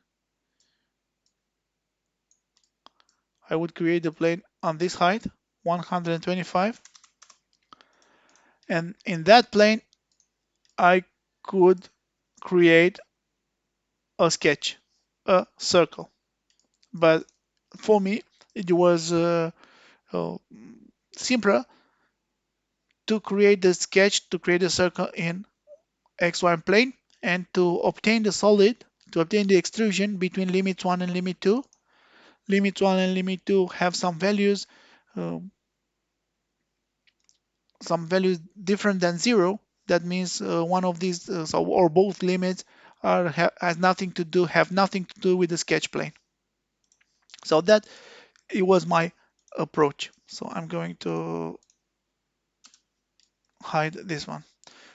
I would create the plane on this height, 125, and in that plane, I could create a sketch, a circle. But for me, it was uh, simpler to create the sketch, to create a circle in XY plane, and to obtain the solid, to obtain the extrusion between limit 1 and limit 2. Limit 1 and limit 2 have uh, some values different than 0. That means one of these, or both limits has nothing to do, have nothing to do with the sketch plane. So that it was my approach. So I'm going to hide this one.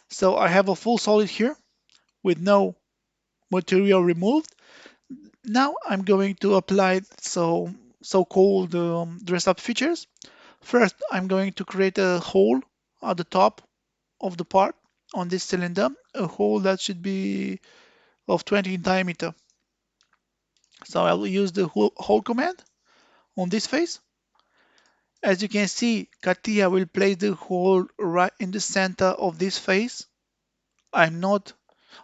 So I have a full solid here with no material removed. Now I'm going to apply so-called dress up features. First, I'm going to create a hole at the top of the part on this cylinder, a hole that should be of 20 in diameter. So I will use the hole command on this face. As you can see, Katia will place the hole right in the center of this face. I'm not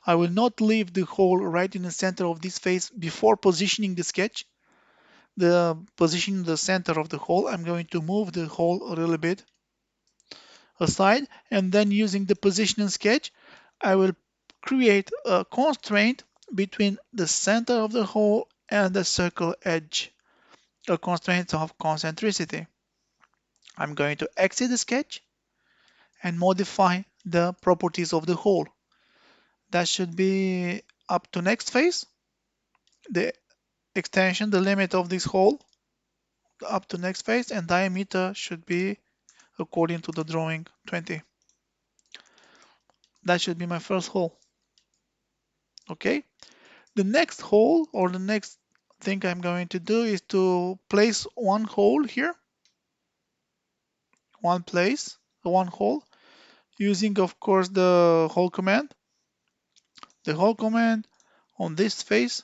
I will not leave the hole right in the center of this face before positioning the sketch. The position the center of the hole, I'm going to move the hole a little bit aside, and then using the positioning sketch, I will create a constraint between the center of the hole and the circle edge, a constraint of concentricity. I'm going to exit the sketch and modify the properties of the hole. That should be up to next phase. The extension, the limit of this hole up to next phase, and diameter should be according to the drawing 20. That should be my first hole. Okay. The next hole, or the next thing I'm going to do, is to place one hole here, one hole, using of course the hole command. The hole command on this face,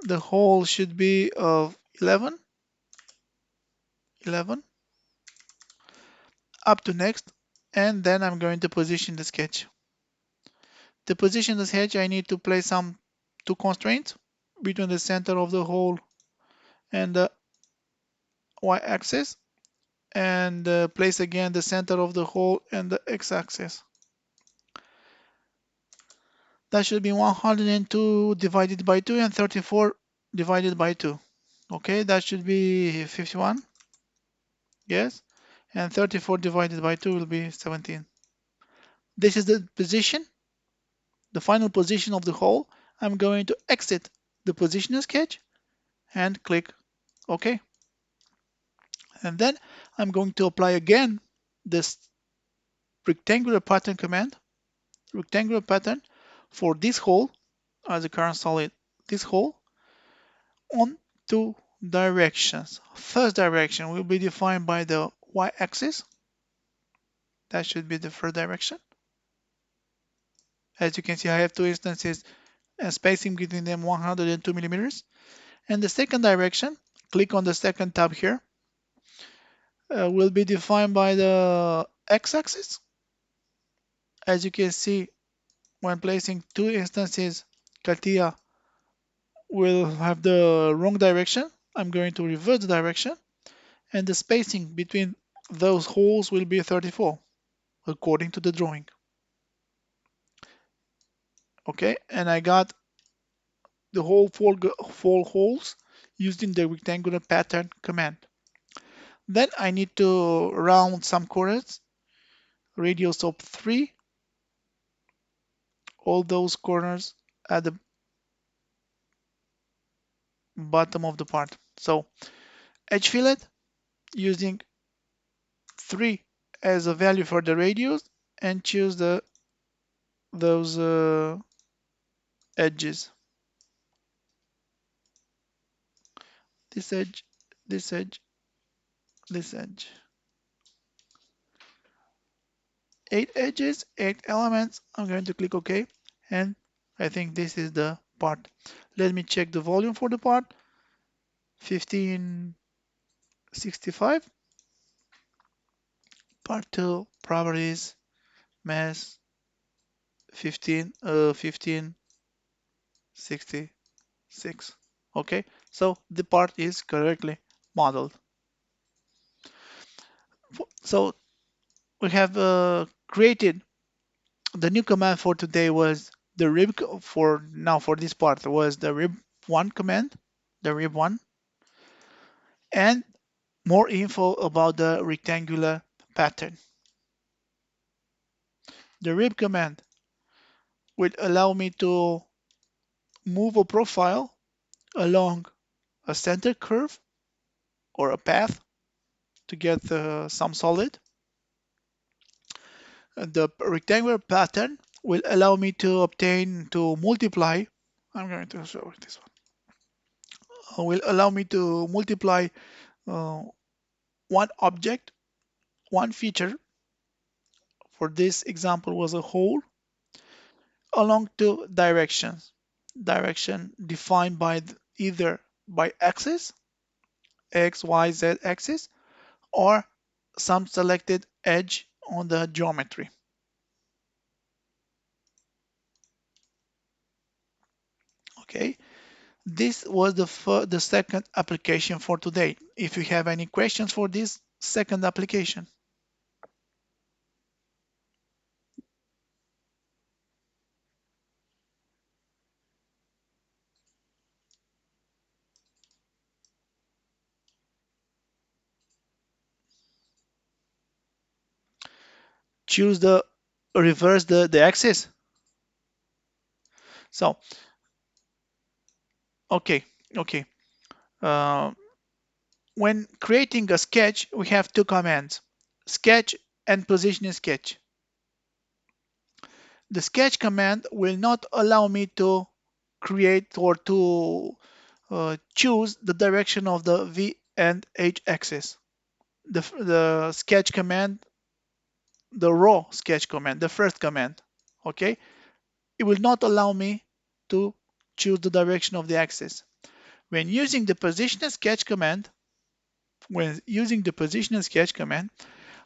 the hole should be of 11, 11, up to next, and then I'm going to position the sketch. To position the sketch, I need to place some two constraints between the center of the hole and the y-axis, and place again the center of the hole and the x-axis. That should be 102 divided by 2 and 34 divided by 2. Okay, that should be 51. Yes, and 34 divided by 2 will be 17. This is the position, the final position of the hole. I'm going to exit the positioner sketch and click OK. And then I'm going to apply again this rectangular pattern command, rectangular pattern for this hole as a current solid, this hole on two directions. First direction will be defined by the y-axis. That should be the first direction. As you can see, I have two instances and spacing between them 102 millimeters. And the second direction, click on the second tab here, will be defined by the x-axis. As you can see, when placing two instances, Katia will have the wrong direction. I'm going to reverse the direction, and the spacing between those holes will be 34 according to the drawing. Okay, and I got the whole four holes using the rectangular pattern command. Then I need to round some corners, radius of 3, all those corners at the bottom of the part. So edge fillet using 3 as a value for the radius and choose those edges. This edge, this edge, this edge. 8 edges, 8 elements. I'm going to click OK. And I think this is the part. Let me check the volume for the part. 1565. Part 2, properties, mass, 1566. Okay, so the part is correctly modeled. So we have created the new command for today was the rib for this part was the rib1 command, the rib1, and more info about the rectangular pattern. The rib command will allow me to move a profile along a center curve or a path to get some solid. The rectangular pattern will allow me to multiply. I'm going to show this one. Will allow me to multiply uh, one object, one feature. For this example was a hole along two directions. Direction defined by either by axis, X, Y, Z axis, or some selected edge on the geometry. Okay, this was the second application for today. If you have any questions for this second application, choose the reverse the axis. So, okay, okay. Uh, when creating a sketch, we have two commands, sketch and position sketch. The sketch command will not allow me to create or to choose the direction of the V and H axis. The sketch command, the raw sketch command, the first command, okay, it will not allow me to choose the direction of the axis. When using the position sketch command,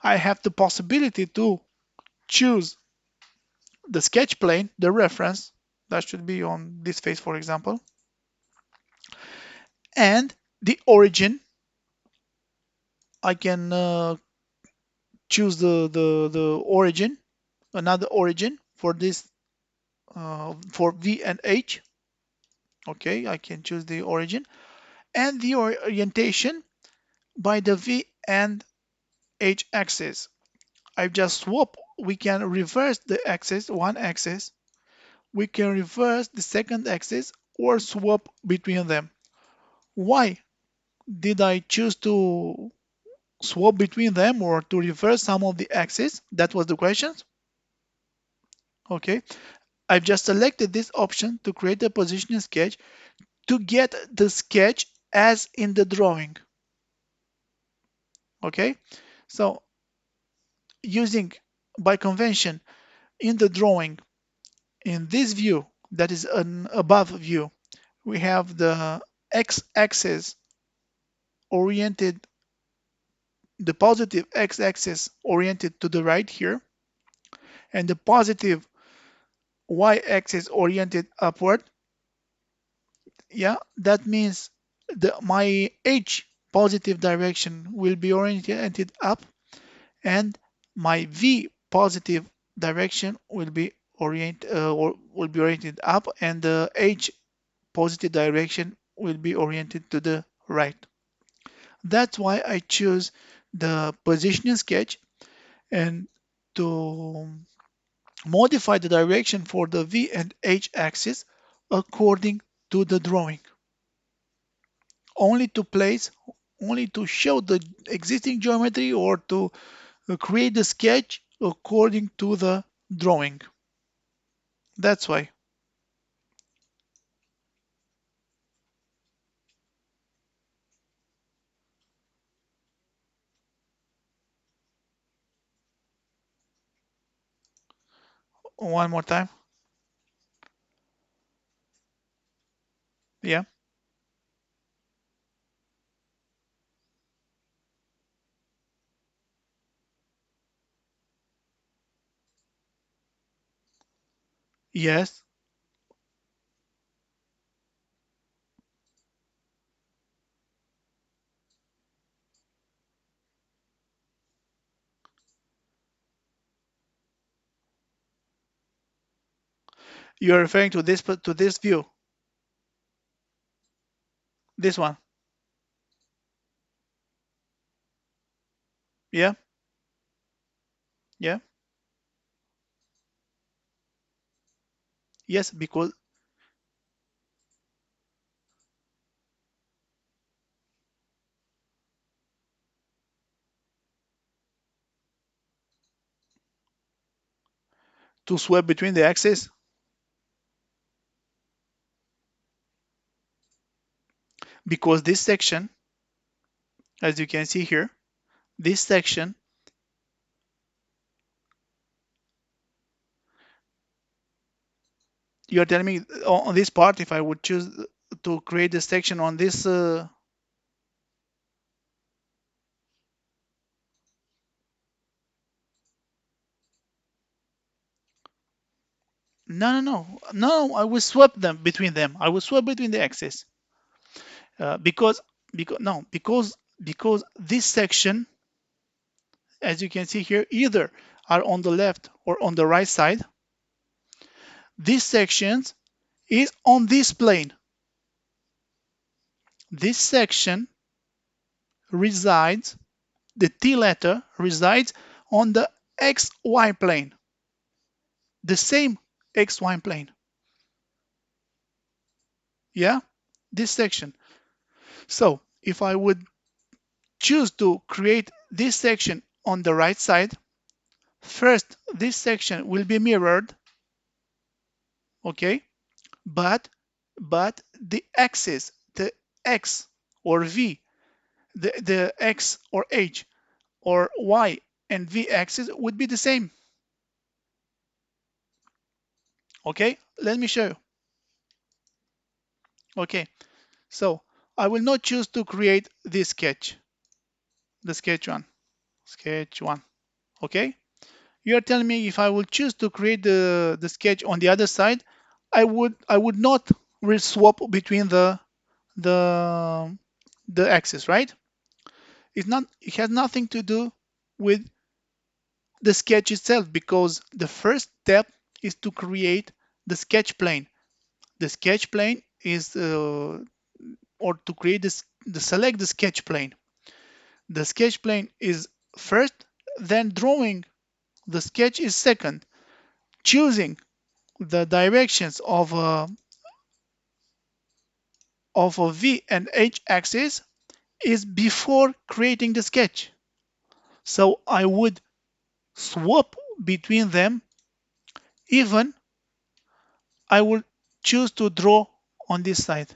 I have the possibility to choose the sketch plane, the reference, that should be on this face, for example, and the origin. I can choose the origin, another origin for this, for V and H. Okay, I can choose the origin and the orientation by the V and H axis. I just swap. We can reverse the axis, one axis. We can reverse the second axis or swap between them. Why did I choose to swap between them or to reverse some of the axes? That was the question. Okay, I've just selected this option to create a positioning sketch to get the sketch as in the drawing. Okay, so using by convention in the drawing, in this view, that is an above view, we have the x-axis oriented, the positive x-axis oriented to the right here, and the positive y-axis oriented upward. Yeah, that means my h positive direction will be oriented up, and my v positive direction will be oriented up, and the h positive direction will be oriented to the right. That's why I choose the positioning sketch and to modify the direction for the V and H axis according to the drawing. Only to place, only to show the existing geometry or to create the sketch according to the drawing. That's why. One more time. Yeah. Yes. You're referring to this view. This one. Yeah. Yeah. Yes, because to swap between the axes, because this section, as you can see here, this section, you're telling me on this part, if I would choose to create this section on this, no, I will swap them between them. I will swap between the axes because, because this section, as you can see here, either are on the left or on the right side. This section is on this plane. This section resides, the T letter resides on the XY plane, the same XY plane. Yeah, this section. So if I would choose to create this section on the right side, first this section will be mirrored, okay? But the axis, the X or V, the X or H or Y and V axis would be the same. Okay, let me show you. Okay, so I will not choose to create this sketch, the sketch one. Okay, you are telling me if I will choose to create the sketch on the other side, I would not swap between the the axis, right? It has nothing to do with the sketch itself because the first step is to create the sketch plane. The sketch plane is or to create this, the select the sketch plane. The sketch plane is first, then drawing the sketch is second. Choosing the directions of a V and H axis is before creating the sketch. So I would swap between them, even I will choose to draw on this side.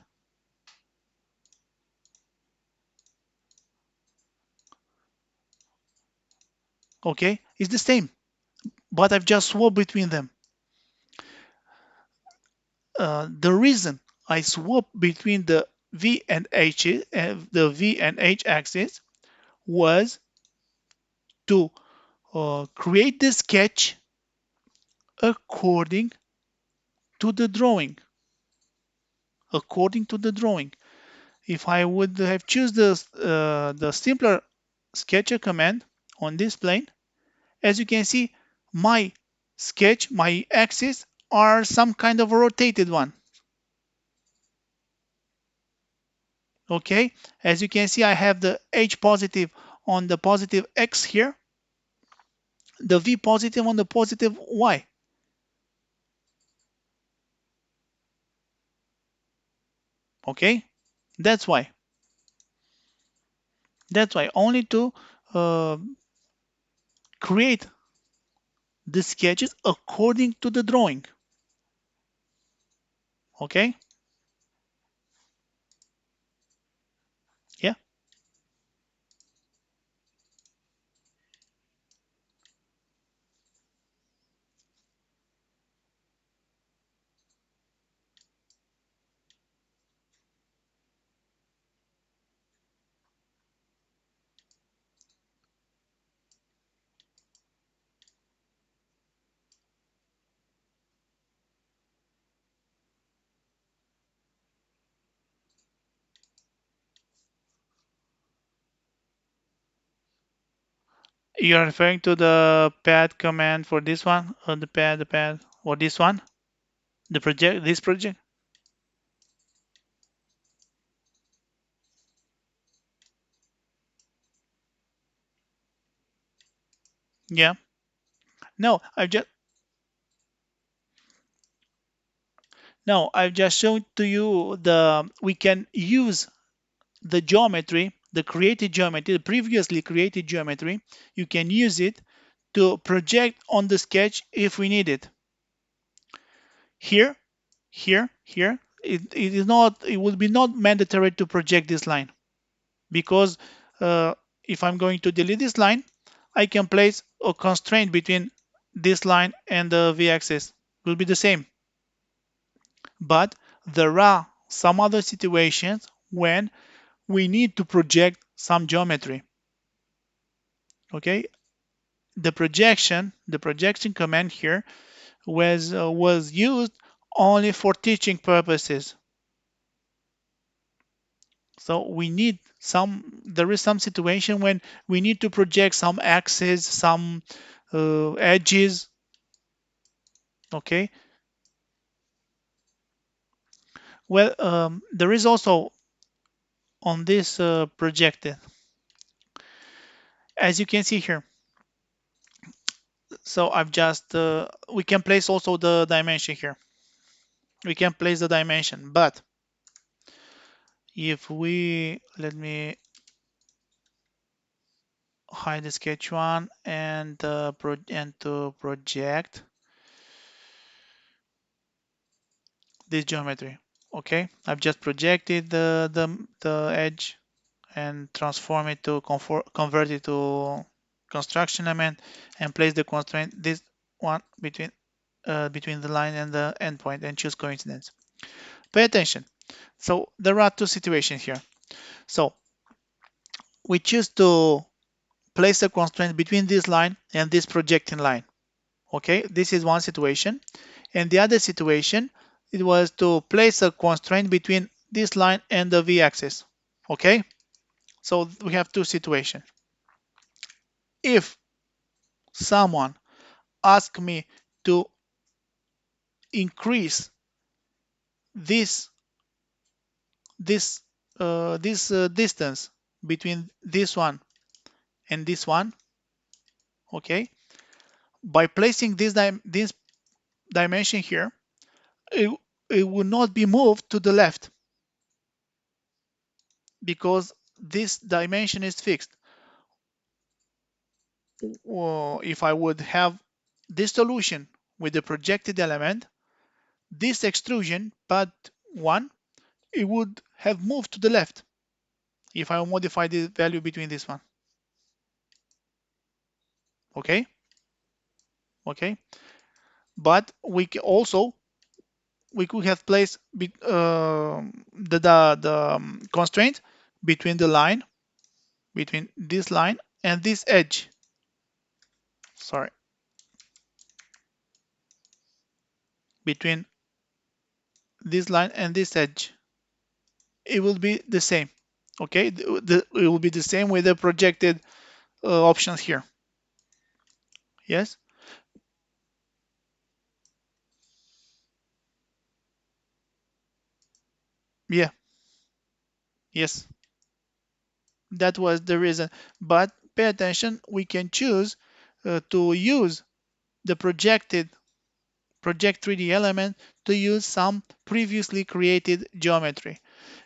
Okay, it's the same, but I've just swapped between them. The reason I swap between the V and H axis was to create the sketch according to the drawing. According to the drawing. If I would have choose the simpler sketcher command on this plane, as you can see, my sketch, my axis are some kind of a rotated one. Okay, as you can see, I have the H positive on the positive X here, the V positive on the positive Y. Okay, that's why. That's why only to uh, create the sketches according to the drawing. Okay, yeah. You're referring to the pad command for this one, or the pad, or this one, the project, this project. Yeah. No, I've just shown to you the we can use the geometry, the created geometry, the previously created geometry. You can use it to project on the sketch if we need it. Here, here. It is not. It will be not mandatory to project this line because uh, if I'm going to delete this line, I can place a constraint between this line and the v-axis. It will be the same. But there are some other situations when we need to project some geometry. Okay, the projection command here was used only for teaching purposes. So we need there is some situation when we need to project some axes, some edges. Okay, well, there is also on this projected, as you can see here. So I've just we can place also the dimension here. We can place the dimension, but if we let me hide the sketch one and and to project this geometry. Okay, I've just projected the edge and transform it to convert it to construction element and place the constraint this one between the line and the endpoint and choose coincidence. Pay attention. So there are two situations here. So we choose to place a constraint between this line and this projecting line. Okay, this is one situation. And the other situation, it was to place a constraint between this line and the v-axis. Okay, so we have two situations. If someone asks me to increase this this distance between this one and this one, okay, by placing this dimension here, it, it will not be moved to the left because this dimension is fixed. Or if I would have this solution with the projected element, this extrusion path 1, it would have moved to the left if I modify the value between this one. Okay, okay. But we could have placed the constraint between the line, between this line and this edge. Sorry, between this line and this edge. It will be the same. Okay, it will be the same with the projected options here. Yes, yeah, Yes, that was the reason. But pay attention, we can choose to use the project 3D element to use some previously created geometry.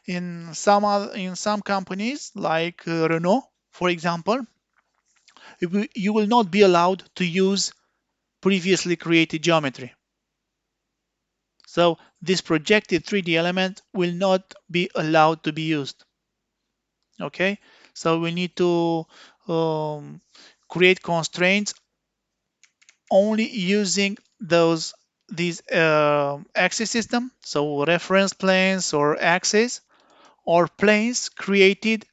In some companies like Renault, for example, you will not be allowed to use previously created geometry. So this projected 3D element will not be allowed to be used. Okay, so we need to um, create constraints only using these axis system, so reference planes or axes or planes created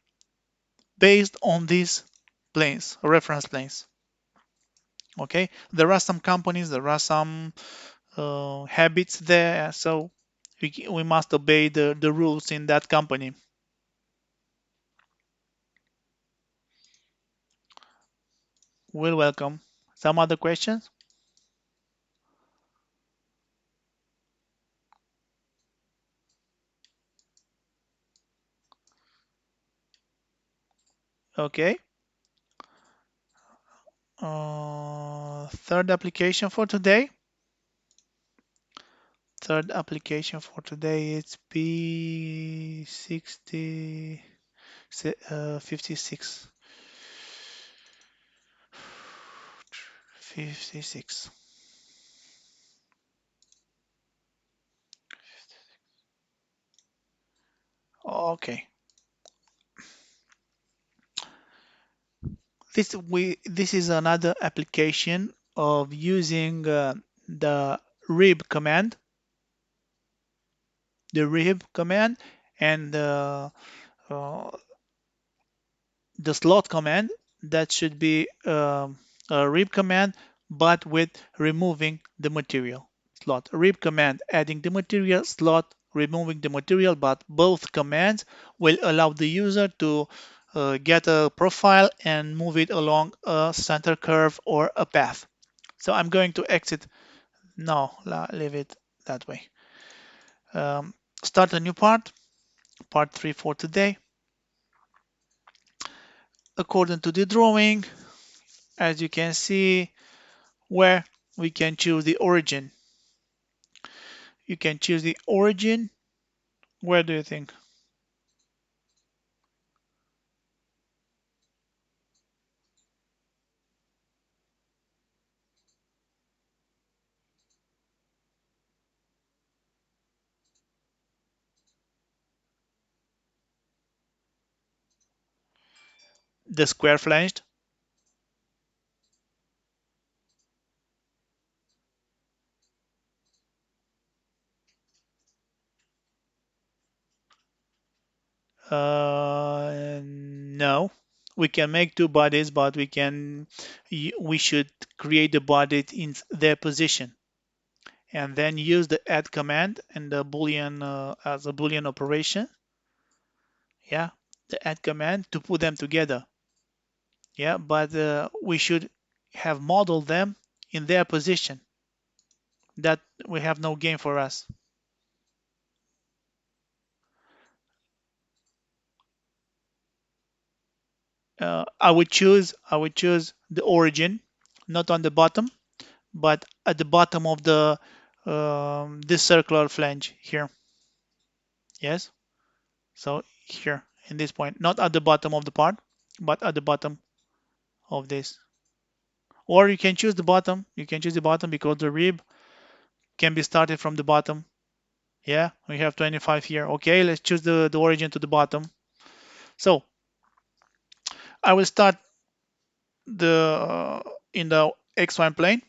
based on these planes, reference planes. Okay, there are some companies, there are some habits there, so we must obey the rules in that company. Well, welcome. Some other questions? Okay. Third application for today. Third application for today is P60 56. 56. Okay. This is another application of using the rib command, the rib command, and uh, the slot command. That should be a rib command, but with removing the material. Slot rib command adding the material, slot removing the material, but both commands will allow the user to get a profile and move it along a center curve or a path. So I'm going to exit. No, leave it that way. Um, Start a new part 3 for today. According to the drawing, as you can see, where we can choose the origin. You can choose the origin. Where do you think? The square flanged? No. We can make two bodies, but we should create the bodies in their position and then use the add command and the boolean as a boolean operation. Yeah, the add command to put them together. Yeah, but we should have modeled them in their position. That we have no gain for us. I would choose the origin, not on the bottom, but at the bottom of the this circular flange here. Yes. So here in this point, not at the bottom of the part, but at the bottom of this. Or you can choose the bottom. You can choose the bottom because the rib can be started from the bottom. Yeah, we have 25 here. Okay, let's choose the origin to the bottom. So I will start the in the XY plane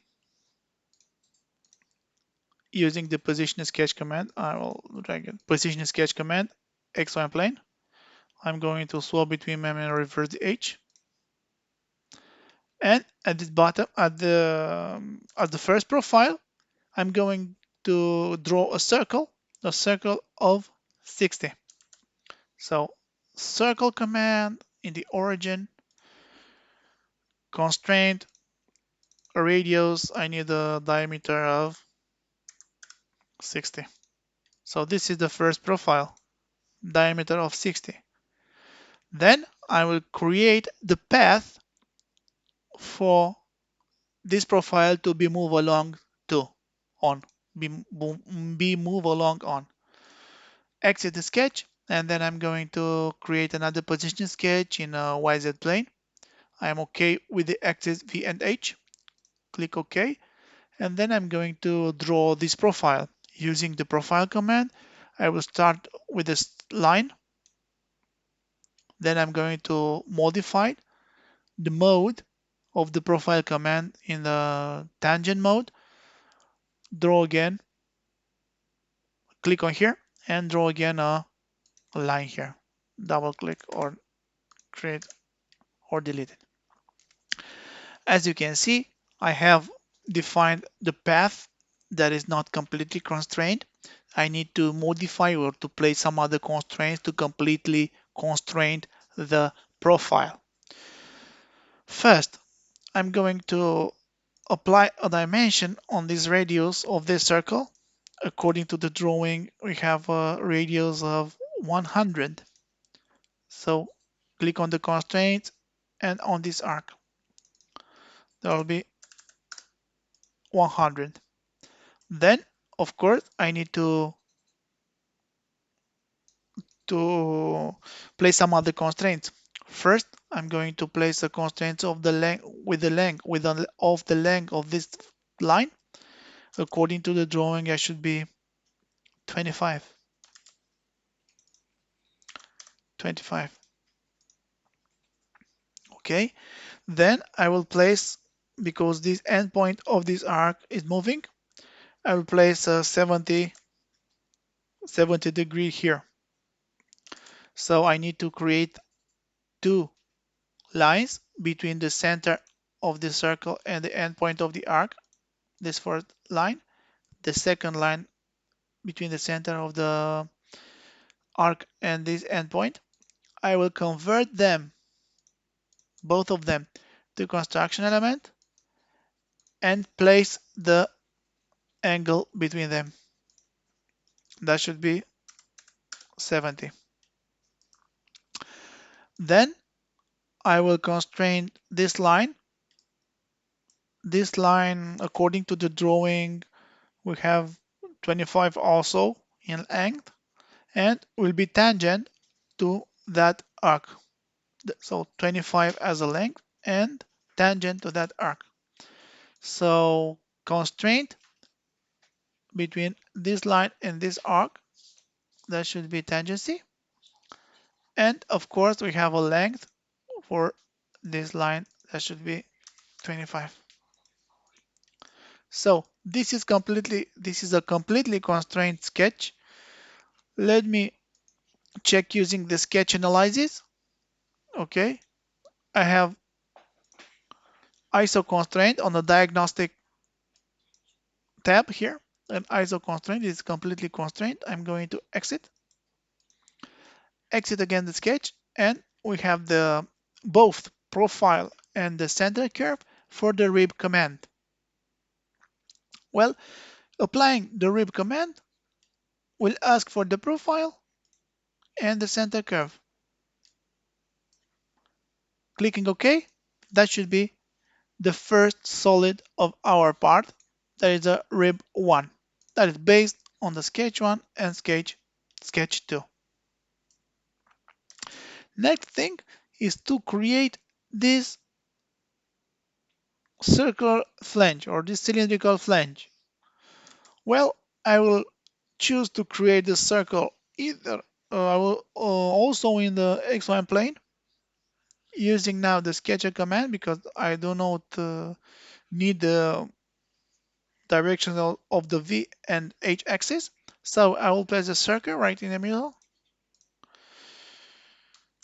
using the position sketch command. I will drag it. Position sketch command, XY plane. I'm going to swap between mem and reverse the H. And at this bottom, at the first profile, I'm going to draw a circle of 60. So circle command in the origin, constraint, radius, I need a diameter of 60. So this is the first profile, diameter of 60. Then I will create the path for this profile to be moved along to on be move along on. Exit the sketch, and then I'm going to create another position sketch in a YZ plane. I am okay with the axis V and H. Click OK, and then I'm going to draw this profile. Using the profile command, I will start with this line. Then I'm going to modify the mode of the profile command in the tangent mode. Draw again, click on here, and draw again a line here. Double click or create or delete it. As you can see, I have defined the path that is not completely constrained. I need to modify or to place some other constraints to completely constrain the profile. First, I'm going to apply a dimension on this radius of this circle. According to the drawing, we have a radius of 100. So click on the constraint and on this arc, there will be 100. Then, of course, I need to place some other constraints. First, I'm going to place the constraints of the length of the length of this line. According to the drawing, I should be 25. 25. Okay. Then I will place, because this endpoint of this arc is moving, I will place a 70 degree here. So I need to create two lines between the center of the circle and the endpoint of the arc. This first line, the second line between the center of the arc and this endpoint. I will convert them, both of them, to construction element and place the angle between them. That should be 70. Then I will constrain this line. This line, according to the drawing, we have 25 also in length and will be tangent to that arc. So 25 as a length and tangent to that arc. So constraint between this line and this arc, that should be tangency. And of course, we have a length for this line that should be 25. So this is a completely constrained sketch. Let me check using the sketch analysis. Okay, I have ISO constraint on the diagnostic tab here, and ISO constraint is completely constrained. I'm going to exit again the sketch, and we have the both profile and the center curve for the rib command. Well, applying the rib command will ask for the profile and the center curve. Clicking OK, that should be the first solid of our part. That is a rib 1. That is based on the sketch 1 and sketch 2. Next thing is to create this circular flange or this cylindrical flange. Well, I will choose to create the circle either I will also in the XY plane using now the sketcher command, because I do not need the direction of the V and H axis. So I will place a circle right in the middle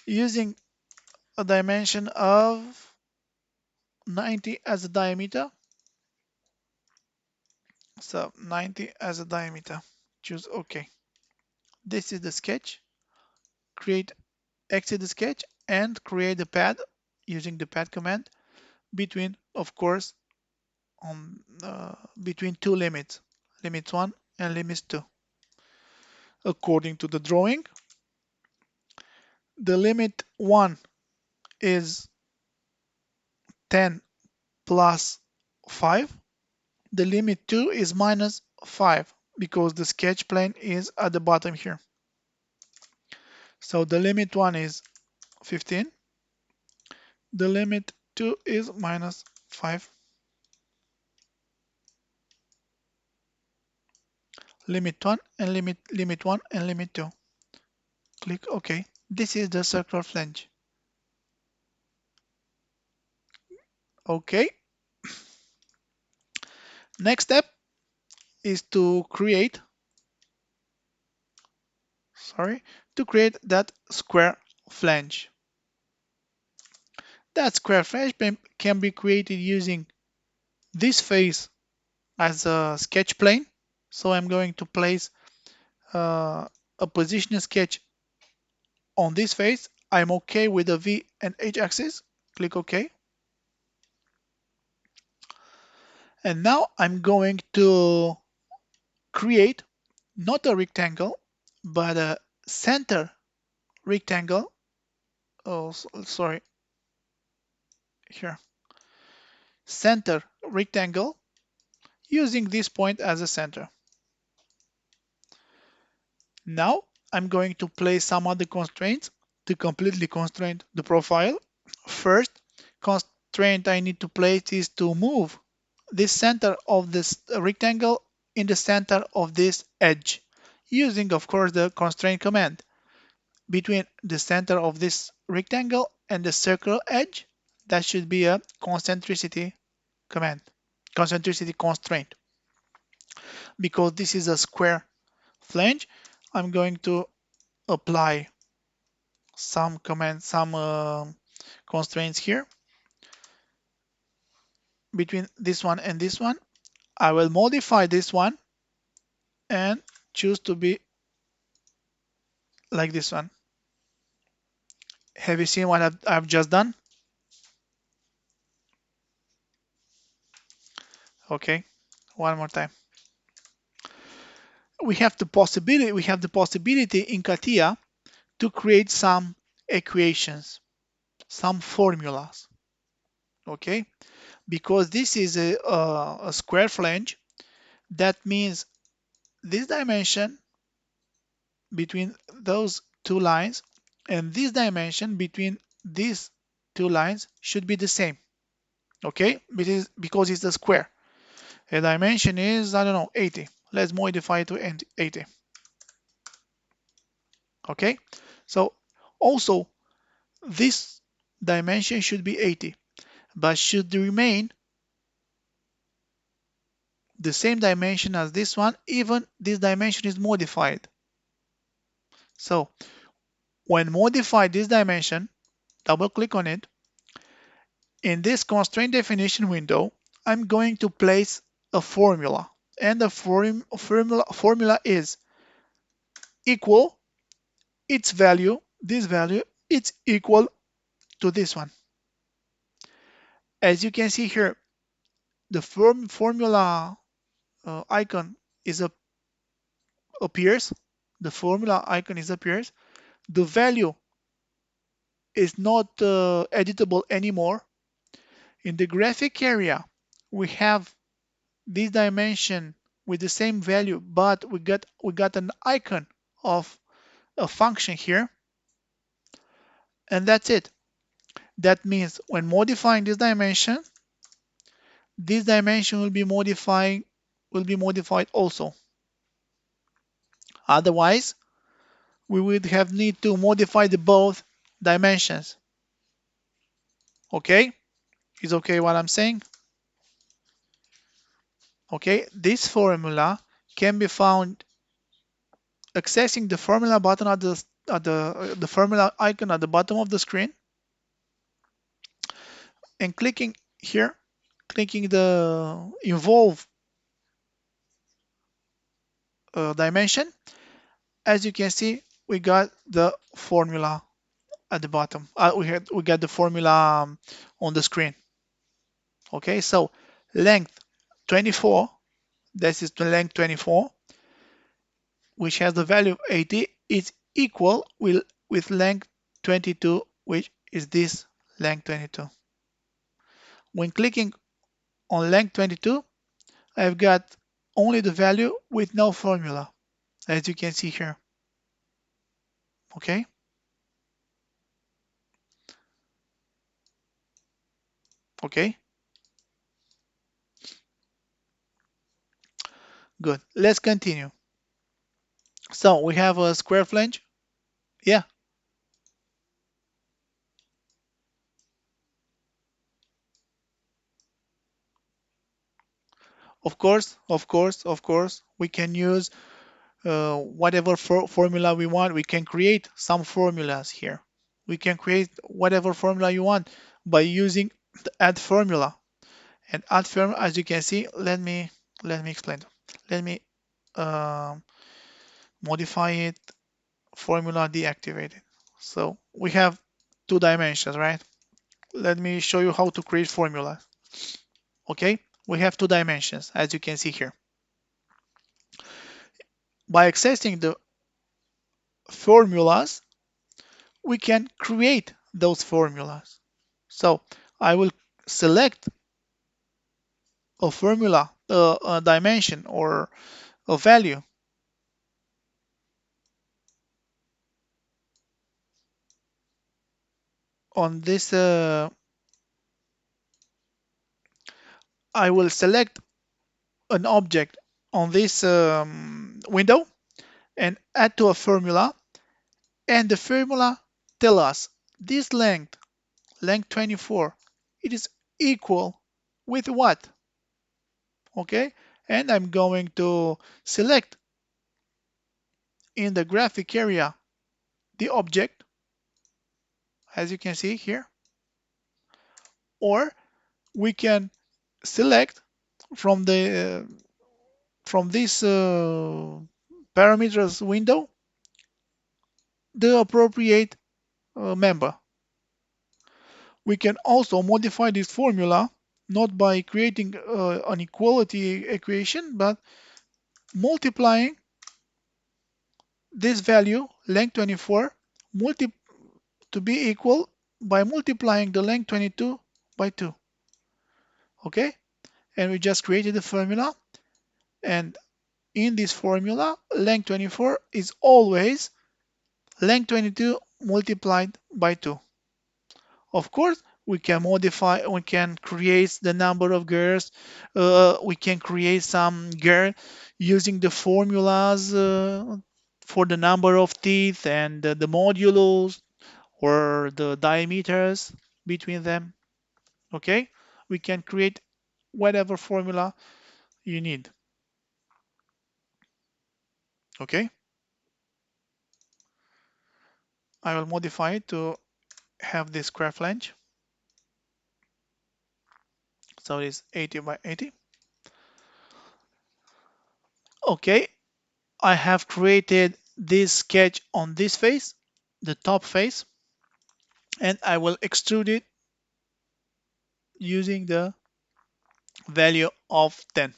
using a dimension of 90 as a diameter. So 90 as a diameter. Choose OK. This is the sketch. Exit the sketch and create the pad using the pad command between, of course, between two limits, limit 1 and limit 2. According to the drawing, the limit 1 is 10 plus 5. The limit 2 is minus 5 because the sketch plane is at the bottom here. So the limit 1 is 15. The limit 2 is minus 5. Limit 1 and limit 1 and limit 2. Click OK. This is the circular flange. OK. Next step is to create that square flange. That square flange can be created using this face as a sketch plane. So I'm going to place a position sketch on this face. I'm okay with the V and H axis. Click OK. And now I'm going to create not a rectangle, but a center rectangle. Oh, sorry. Here. Center rectangle using this point as a center. Now I'm going to place some other constraints to completely constrain the profile. First constraint I need to place is to move this center of this rectangle in the center of this edge, using of course the constraint command. Between the center of this rectangle and the circular edge, that should be a concentricity command, concentricity constraint. Because this is a square flange, I'm going to apply some commands, some constraints here between this one and this one. I will modify this one and choose to be like this one. Have you seen what I've just done? Okay, one more time. We have the possibility in CATIA to create some equations, some formulas. Okay, because this is a square flange, that means this dimension between those two lines and this dimension between these two lines should be the same. Okay, because it's a square. The dimension is, I don't know, 80. Let's modify it to 80. Okay, so also this dimension should be 80, but should remain the same dimension as this one, even this dimension is modified. So when modify this dimension, double click on it. In this constraint definition window, I'm going to place a formula, and the formula is equal its value, this value, it's equal to this one. As you can see here, the formula icon appears. The formula icon appears. The value is not editable anymore. In the graphic area, we have this dimension with the same value, but we got an icon of a function here, and that's it. That means when modifying this dimension will be modified also. Otherwise, we would have need to modify the both dimensions. Okay, is okay what I'm saying? Okay, this formula can be found accessing the formula button at the formula icon at the bottom of the screen, and clicking here, clicking the involve dimension. As you can see, we got the formula at the bottom. We got the formula on the screen. Okay, so length 24, this is the length 24, which has the value of 80, is equal with length 22, which is this length 22. When clicking on length 22, I've got only the value with no formula, as you can see here. Okay, okay, good. Let's continue. So we have a square flange. Yeah, of course, we can use whatever formula we want. We can create some formulas here. We can create whatever formula you want by using the add formula. And add formula, as you can see, let me explain. Let me um, modify it. Formula deactivated. So we have two dimensions, right? Let me show you how to create formula. Okay, we have two dimensions, as you can see here. By accessing the formulas, we can create those formulas. So I will select a formula, a dimension or a value. On this, I will select an object on this window and add to a formula. And the formula tell us this length 24, it is equal with what? Okay, and I'm going to select in the graphic area the object, as you can see here, or we can select from the from this parameters window the appropriate member. We can also modify this formula not by creating an equality equation, but multiplying this value, length 24, multi to be equal by multiplying the length 22 by 2. Okay? And we just created the formula. And in this formula, length 24 is always length 22 multiplied by 2. Of course, we can modify, we can create the number of gears, we can create some gear using the formulas for the number of teeth and the modulus or the diameters between them. Okay, we can create whatever formula you need. Okay, I will modify it to have this square flange. So it is 80 by 80. Okay, I have created this sketch on this face, the top face, and I will extrude it using the value of 10.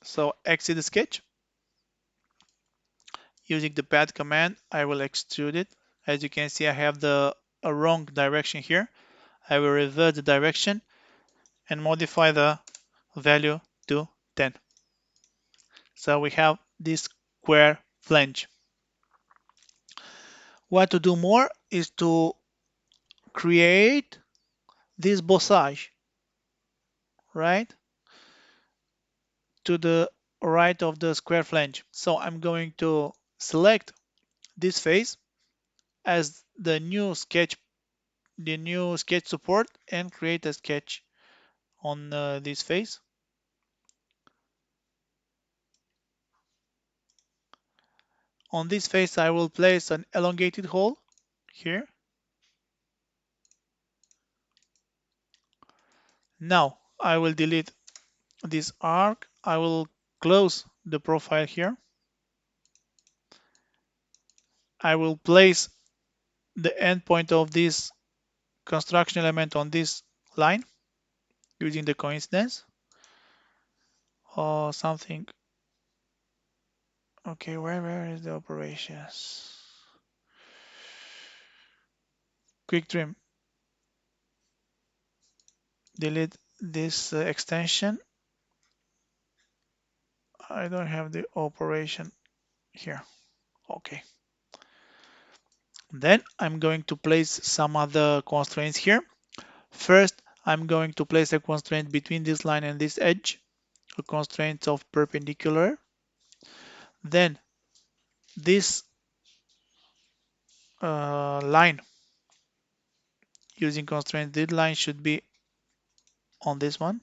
So exit the sketch. Using the pad command, I will extrude it. As you can see, I have the a wrong direction here. I will revert the direction and modify the value to 10. So we have this square flange. What to do more is to create this bossage, right, to the right of the square flange. So I'm going to select this face as the new sketch support, and create a sketch on this face. On this face, I will place an elongated hole here. Now I will delete this arc. I will close the profile here. I will place the endpoint of this construction element on this line using the coincidence or something. Okay, where is the operations? quick trim. Delete this extension. I don't have the operation here. Okay. Then I'm going to place some other constraints here. First, I'm going to place a constraint between this line and this edge, a constraint of perpendicular. Then this line using constraint, this line should be on this one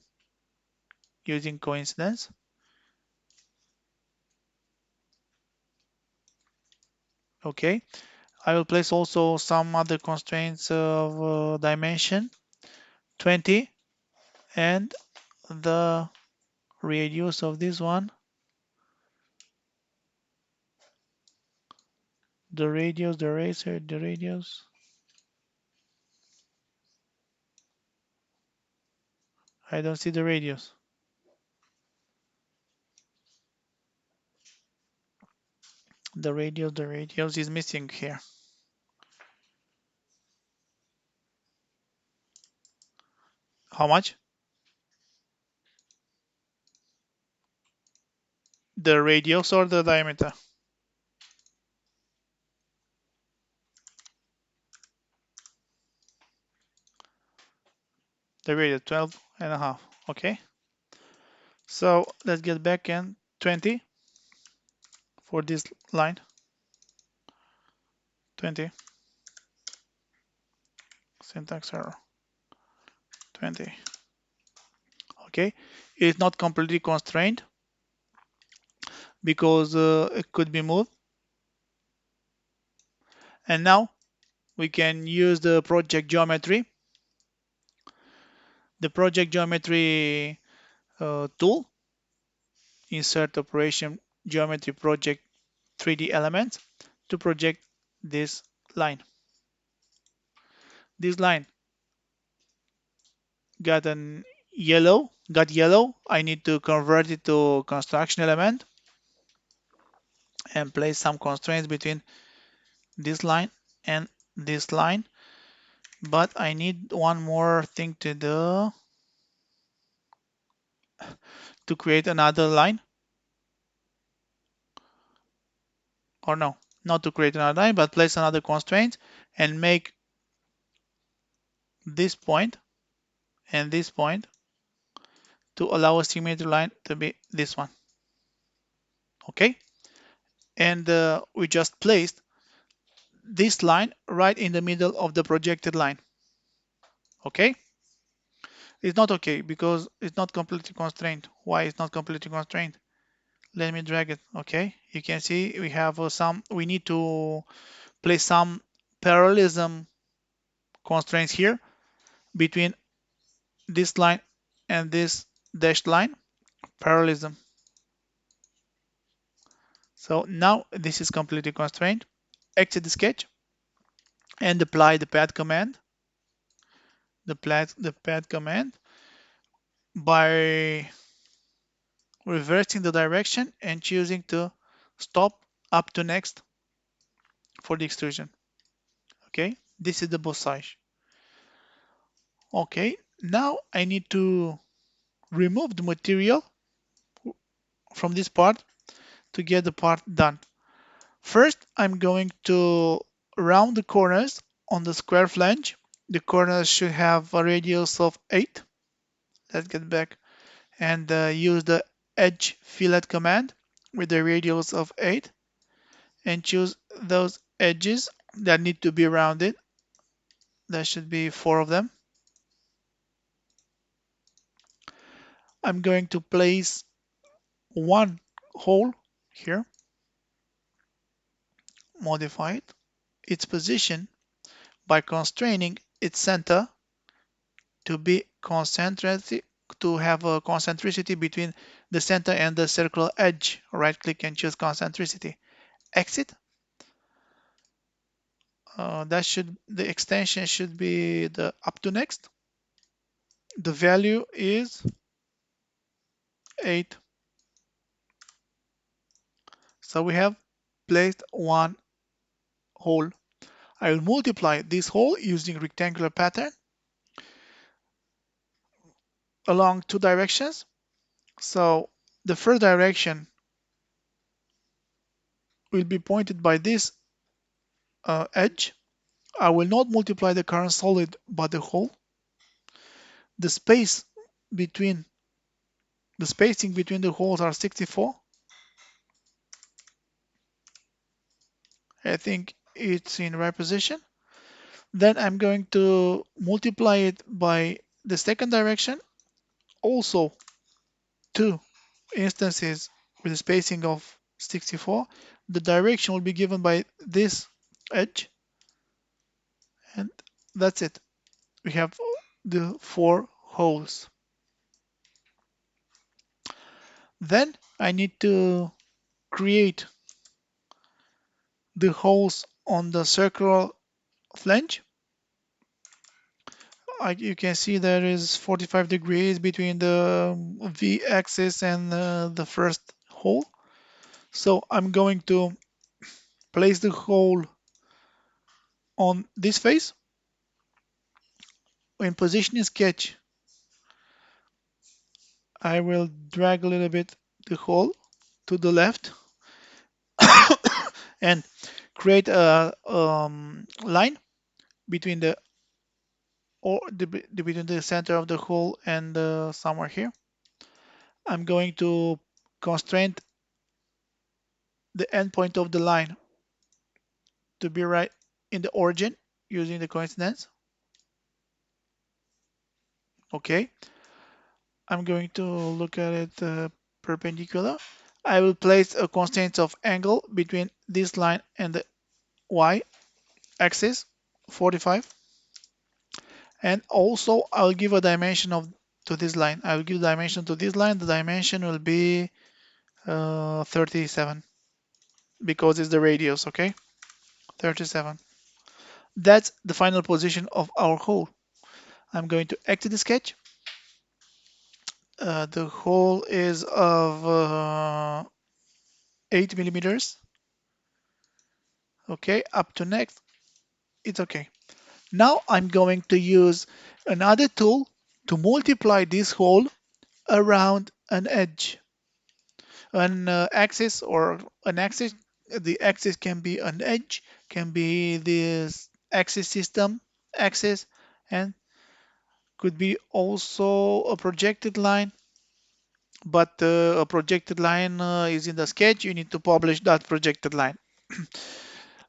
using coincidence. Okay, I will place also some other constraints of dimension 20 and the radius of this one, the radius, the radius. I don't see the radius. The radius is missing here. How much? The radius or the diameter? The radius, 12 and a half. Okay. So let's get back in 20 for this line. 20. Syntax error. 20. Okay. It's not completely constrained because it could be moved. And now we can use the project geometry. The project geometry tool, insert operation geometry project 3D elements to project this line. This line got yellow. I need to convert it to construction element and place some constraints between this line and this line. But I need one more thing to do to create another line. Or no, not to create another line, but place another constraint and make this point and this point to allow a symmetry line to be this one. Okay, and we just placed this line right in the middle of the projected line. Okay, it's not okay because it's not completely constrained. Why it's not completely constrained? Let me drag it. Okay, you can see we have we need to place some parallelism constraints here between this line and this dashed line, parallelism. So now this is completely constrained. Exit the sketch and apply the pad command. The pad command by reversing the direction and choosing to stop up to next for the extrusion. Okay, this is the both sides. Okay, now I need to remove the material from this part to get the part done. First, I'm going to round the corners on the square flange. The corners should have a radius of 8. Let's get back and use the edge fillet command with the radius of 8 and choose those edges that need to be rounded. There should be 4 of them. I'm going to place one hole here, modify its position by constraining its center to be concentric, to have a concentricity between the center and the circular edge. Right click and choose concentricity. Exit. The extension should be the up to next. The value is 8. So we have placed one hole. I will multiply this hole using rectangular pattern along two directions. So the first direction will be pointed by this edge. I will not multiply the current solid but the hole. The space between the spacing between the holes are 64. I think it's in right position. Then I'm going to multiply it by the second direction, also two instances with a spacing of 64. The direction will be given by this edge, and that's it. We have the four holes. Then I need to create the holes on the circular flange. You can see there is 45 degrees between the V axis and the first hole. So I'm going to place the hole on this face. In positioning sketch, I will drag a little bit the hole to the left and create a line between between the center of the hole and somewhere here. I'm going to constrain the endpoint of the line to be right in the origin using the coincidence. Okay, I'm going to look at it perpendicular. I will place a constraint of angle between this line and the y axis, 45. And also I'll give a dimension to this line. I will give dimension to this line. The dimension will be 37 because it's the radius, okay? 37. That's the final position of our hole. I'm going to exit the sketch. The hole is of 8 millimeters. Okay, up to next, it's okay. Now I'm going to use another tool to multiply this hole around an edge, an axis or an axis. The axis can be an edge, can be this axis system axis, and could be also a projected line. But a projected line is in the sketch. You need to publish that projected line.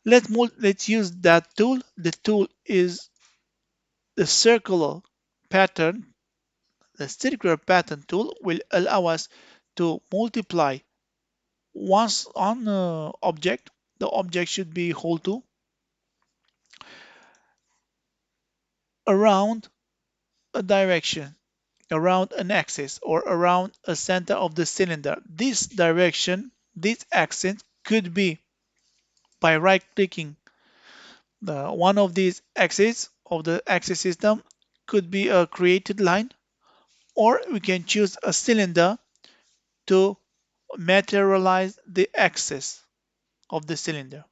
Let's use that tool. The tool is the circular pattern. The circular pattern tool will allow us to multiply once on object. The object should be hole 2 around a direction, around an axis, or around a center of the cylinder. This direction, this axis could be by right clicking one of these axes of the axis system, could be a created line, or we can choose a cylinder to materialize the axis of the cylinder.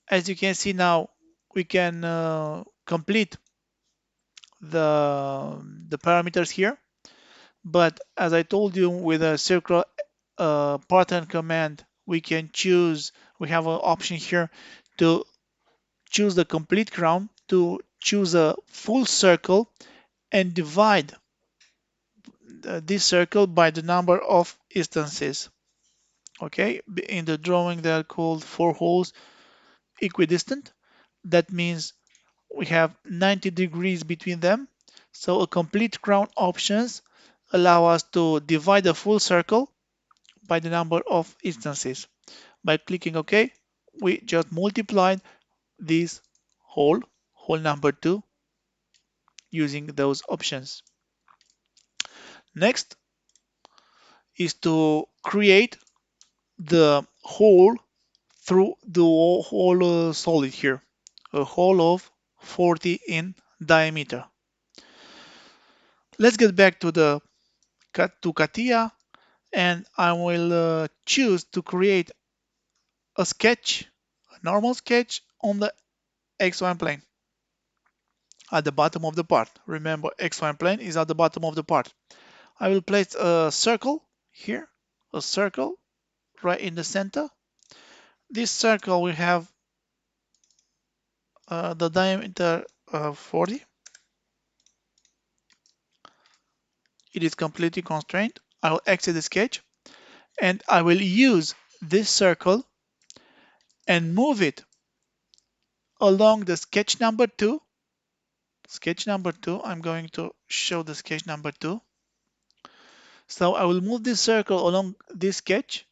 As you can see now, we can complete the parameters here. But as I told you, with a circular pattern command, we can choose, we have an option here to choose the complete crown, to choose a full circle and divide this circle by the number of instances. Okay, in the drawing they are called four holes equidistant. That means we have 90 degrees between them. So a complete crown options allow us to divide a full circle by the number of instances. By clicking OK, we just multiplied this hole number 2, using those options. Next is to create the hole through the whole solid here, a hole of 40 in diameter. Let's get back to the CATIA, and I will choose to create a sketch, a normal sketch on the XY plane at the bottom of the part. Remember, XY plane is at the bottom of the part. I will place a circle here, a circle right in the center. This circle will have the diameter 40. It is completely constrained. I will exit the sketch and I will use this circle and move it along the sketch number 2. Sketch number 2, I'm going to show the sketch number 2. So I will move this circle along this sketch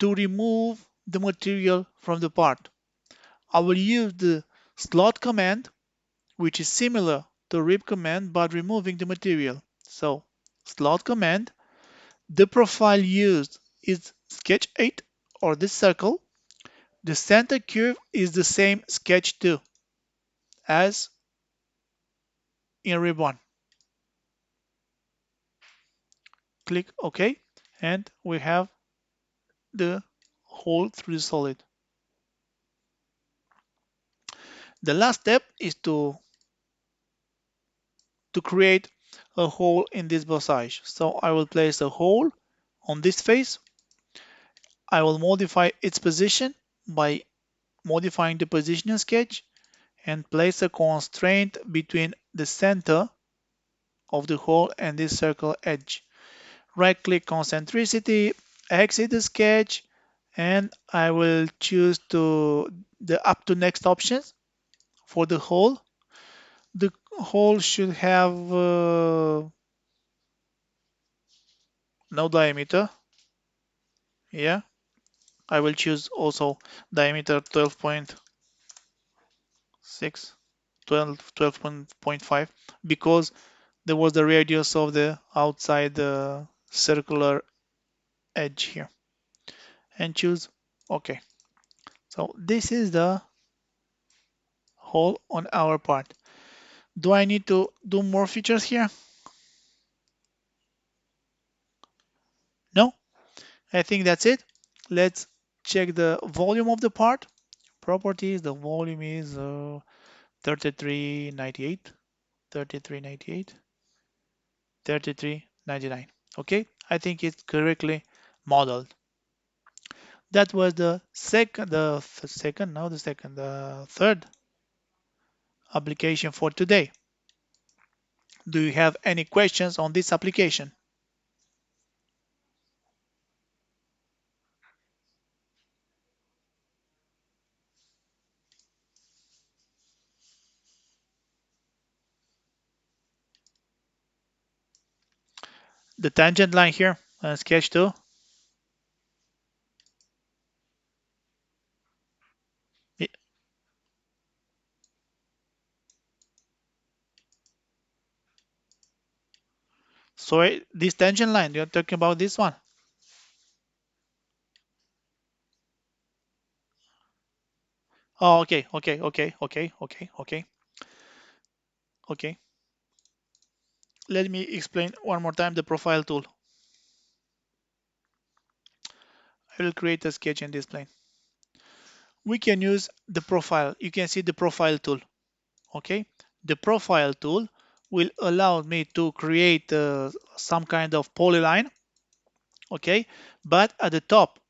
to remove the material from the part. I will use the slot command, which is similar to rip command but removing the material. So slot command, the profile used is sketch 8 or this circle. The center curve is the same sketch 2 as in rib 1. Click OK and we have the hole through the solid. The last step is to create a hole in this bossage. So I will place a hole on this face. I will modify its position by modifying the position sketch and place a constraint between the center of the hole and this circle edge. Right click concentricity, exit the sketch, and I will choose the up to next options for the hole. The hole should have no diameter. Yeah, I will choose also diameter 12.6, 12.5 because there was the radius of the outside circular edge here. And choose OK. So this is the hole on our part. Do I need to do more features here? No, I think that's it. Let's check the volume of the part. Properties, the volume is 3398, 3398, 3399. Okay, I think it's correctly modeled. That was the third application for today. Do you have any questions on this application? The tangent line here, sketch 2. Sorry, this tangent line, you're talking about this one. Oh, okay. Let me explain one more time the profile tool. I will create a sketch in this plane. We can use the profile. You can see the profile tool. Okay, the profile tool will allow me to create some kind of polyline. Okay, but at the top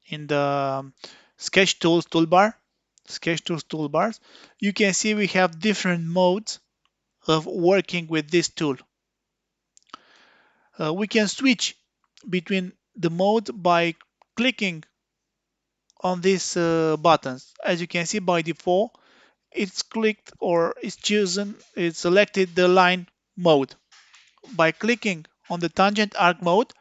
in the sketch tools toolbar, sketch tools toolbars, you can see we have different modes of working with this tool. We can switch between the mode by clicking on these buttons. As you can see, by default, it's clicked or it's chosen, it's selected the line mode. By clicking on the tangent arc mode,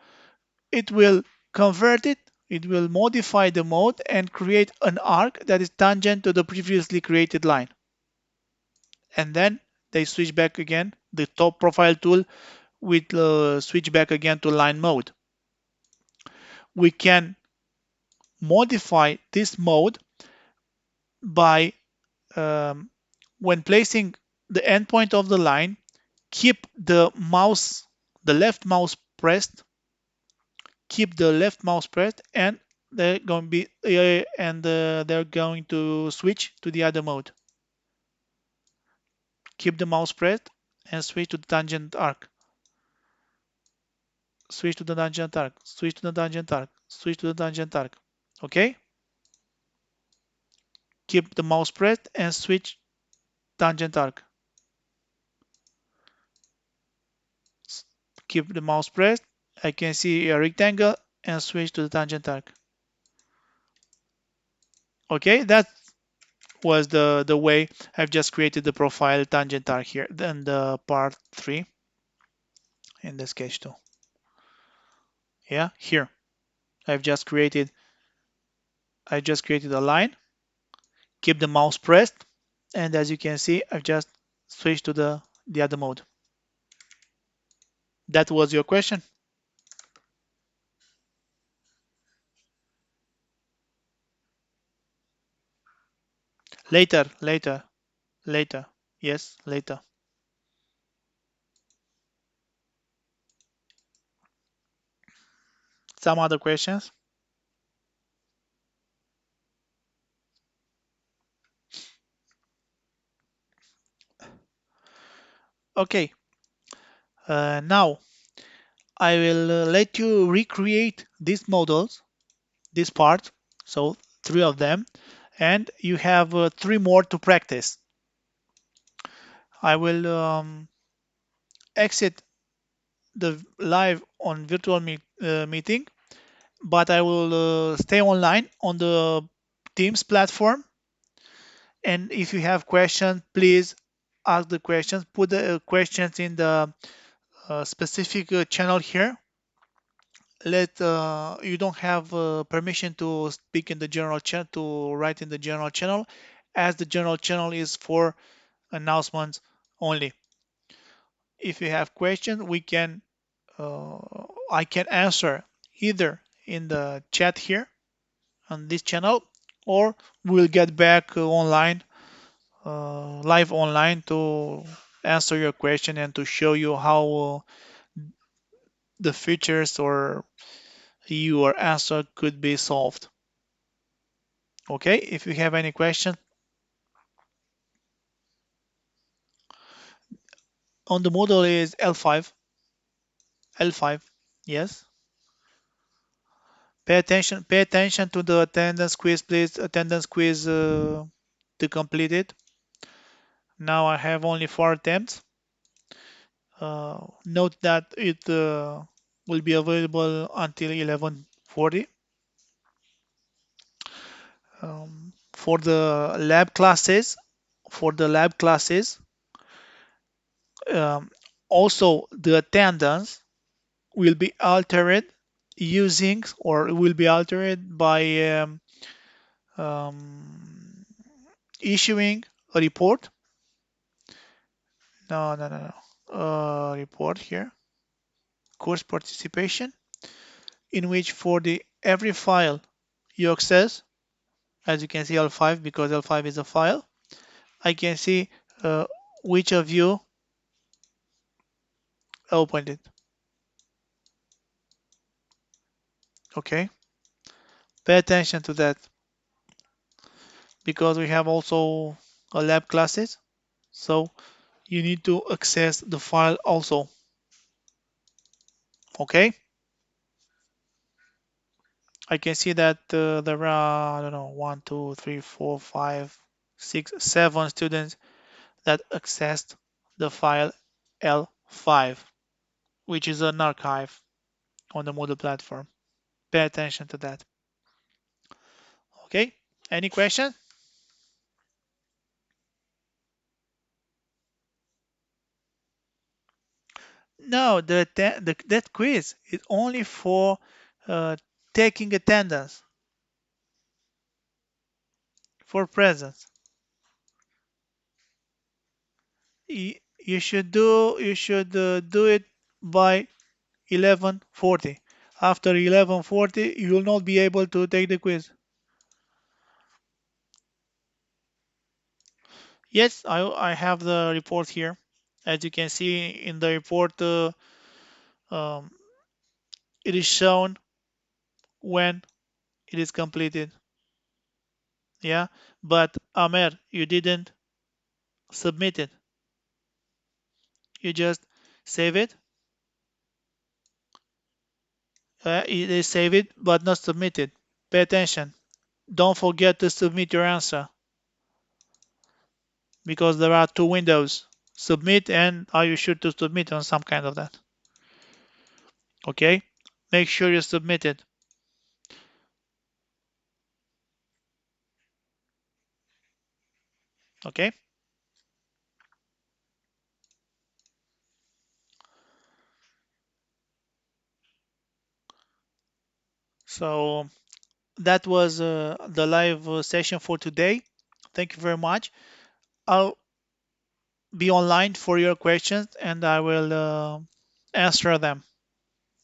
it will convert it, it will modify the mode and create an arc that is tangent to the previously created line. And then they switch back again. The top profile tool will switch back again to line mode. We can modify this mode by when placing the endpoint of the line, keep the left mouse pressed, and they're going to switch to the other mode. keep the mouse pressed and switch to the tangent arc. Switch to the tangent arc. Switch to the tangent arc. Switch to the tangent arc. Okay? Keep the mouse pressed and switch tangent arc. Keep the mouse pressed. I can see a rectangle and switch to the tangent arc. Okay, that was the way I've just created the profile tangent arc here. Then the part 3 in the sketch tool. Yeah, here. I've just created a line. Keep the mouse pressed, and as you can see, I've just switched to the other mode. That was your question? Later, later, later. Yes, later. Some other questions? Okay. Now I will let you recreate these models, this part. So 3 of them, and you have 3 more to practice. I will exit the live on virtual meeting, but I will stay online on the Teams platform. And if you have questions, please ask the questions. Put the questions in the specific channel here. Let You don't have permission to speak in the general chat, to write in the general channel, as the general channel is for announcements only. If you have questions, I can answer either in the chat here on this channel, or we'll get back online, live online, to answer your question and to show you how the features or your answer could be solved. Okay, if you have any question on the model is L5. L5, yes. Pay attention to the attendance quiz, please. Attendance quiz to complete it. Now I have only 4 attempts. Note that it will be available until 11:40. For the lab classes, for the lab classes, um, also the attendance will be altered using, or will be altered by um, issuing a report. No, no, no, no. Report here, course participation, in which for the every file you access, as you can see L5, because L5 is a file, I can see uh, which of you opened it. Okay, pay attention to that, because we have also a lab classes, so you need to access the file also. Okay, I can see that there are, I don't know, 1, 2, 3, 4, 5, 6, 7 students that accessed the file L5, which is an archive on the Moodle platform. Pay attention to that. Okay, any question? No, that quiz is only for uh, taking attendance, for presence. You should do it by 11:40. After 11:40, you will not be able to take the quiz. Yes, I have the report here. As you can see in the report, um, it is shown when it is completed. Yeah, but Amer, you didn't submit it. you just save it. It is save it, but not submit it. Pay attention. Don't forget to submit your answer because there are two windows. Submit and are you sure to submit on some kind of that? Okay? Make sure you submit it. Okay? So that was the live session for today. Thank you very much. I'll be online for your questions and I will answer them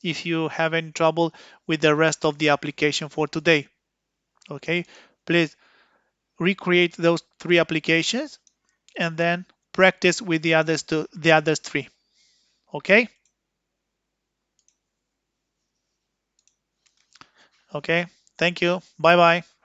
if you have any trouble with the rest of the application for today. Okay, please recreate those three applications and then practice with the others three. Okay, okay, thank you. Bye bye.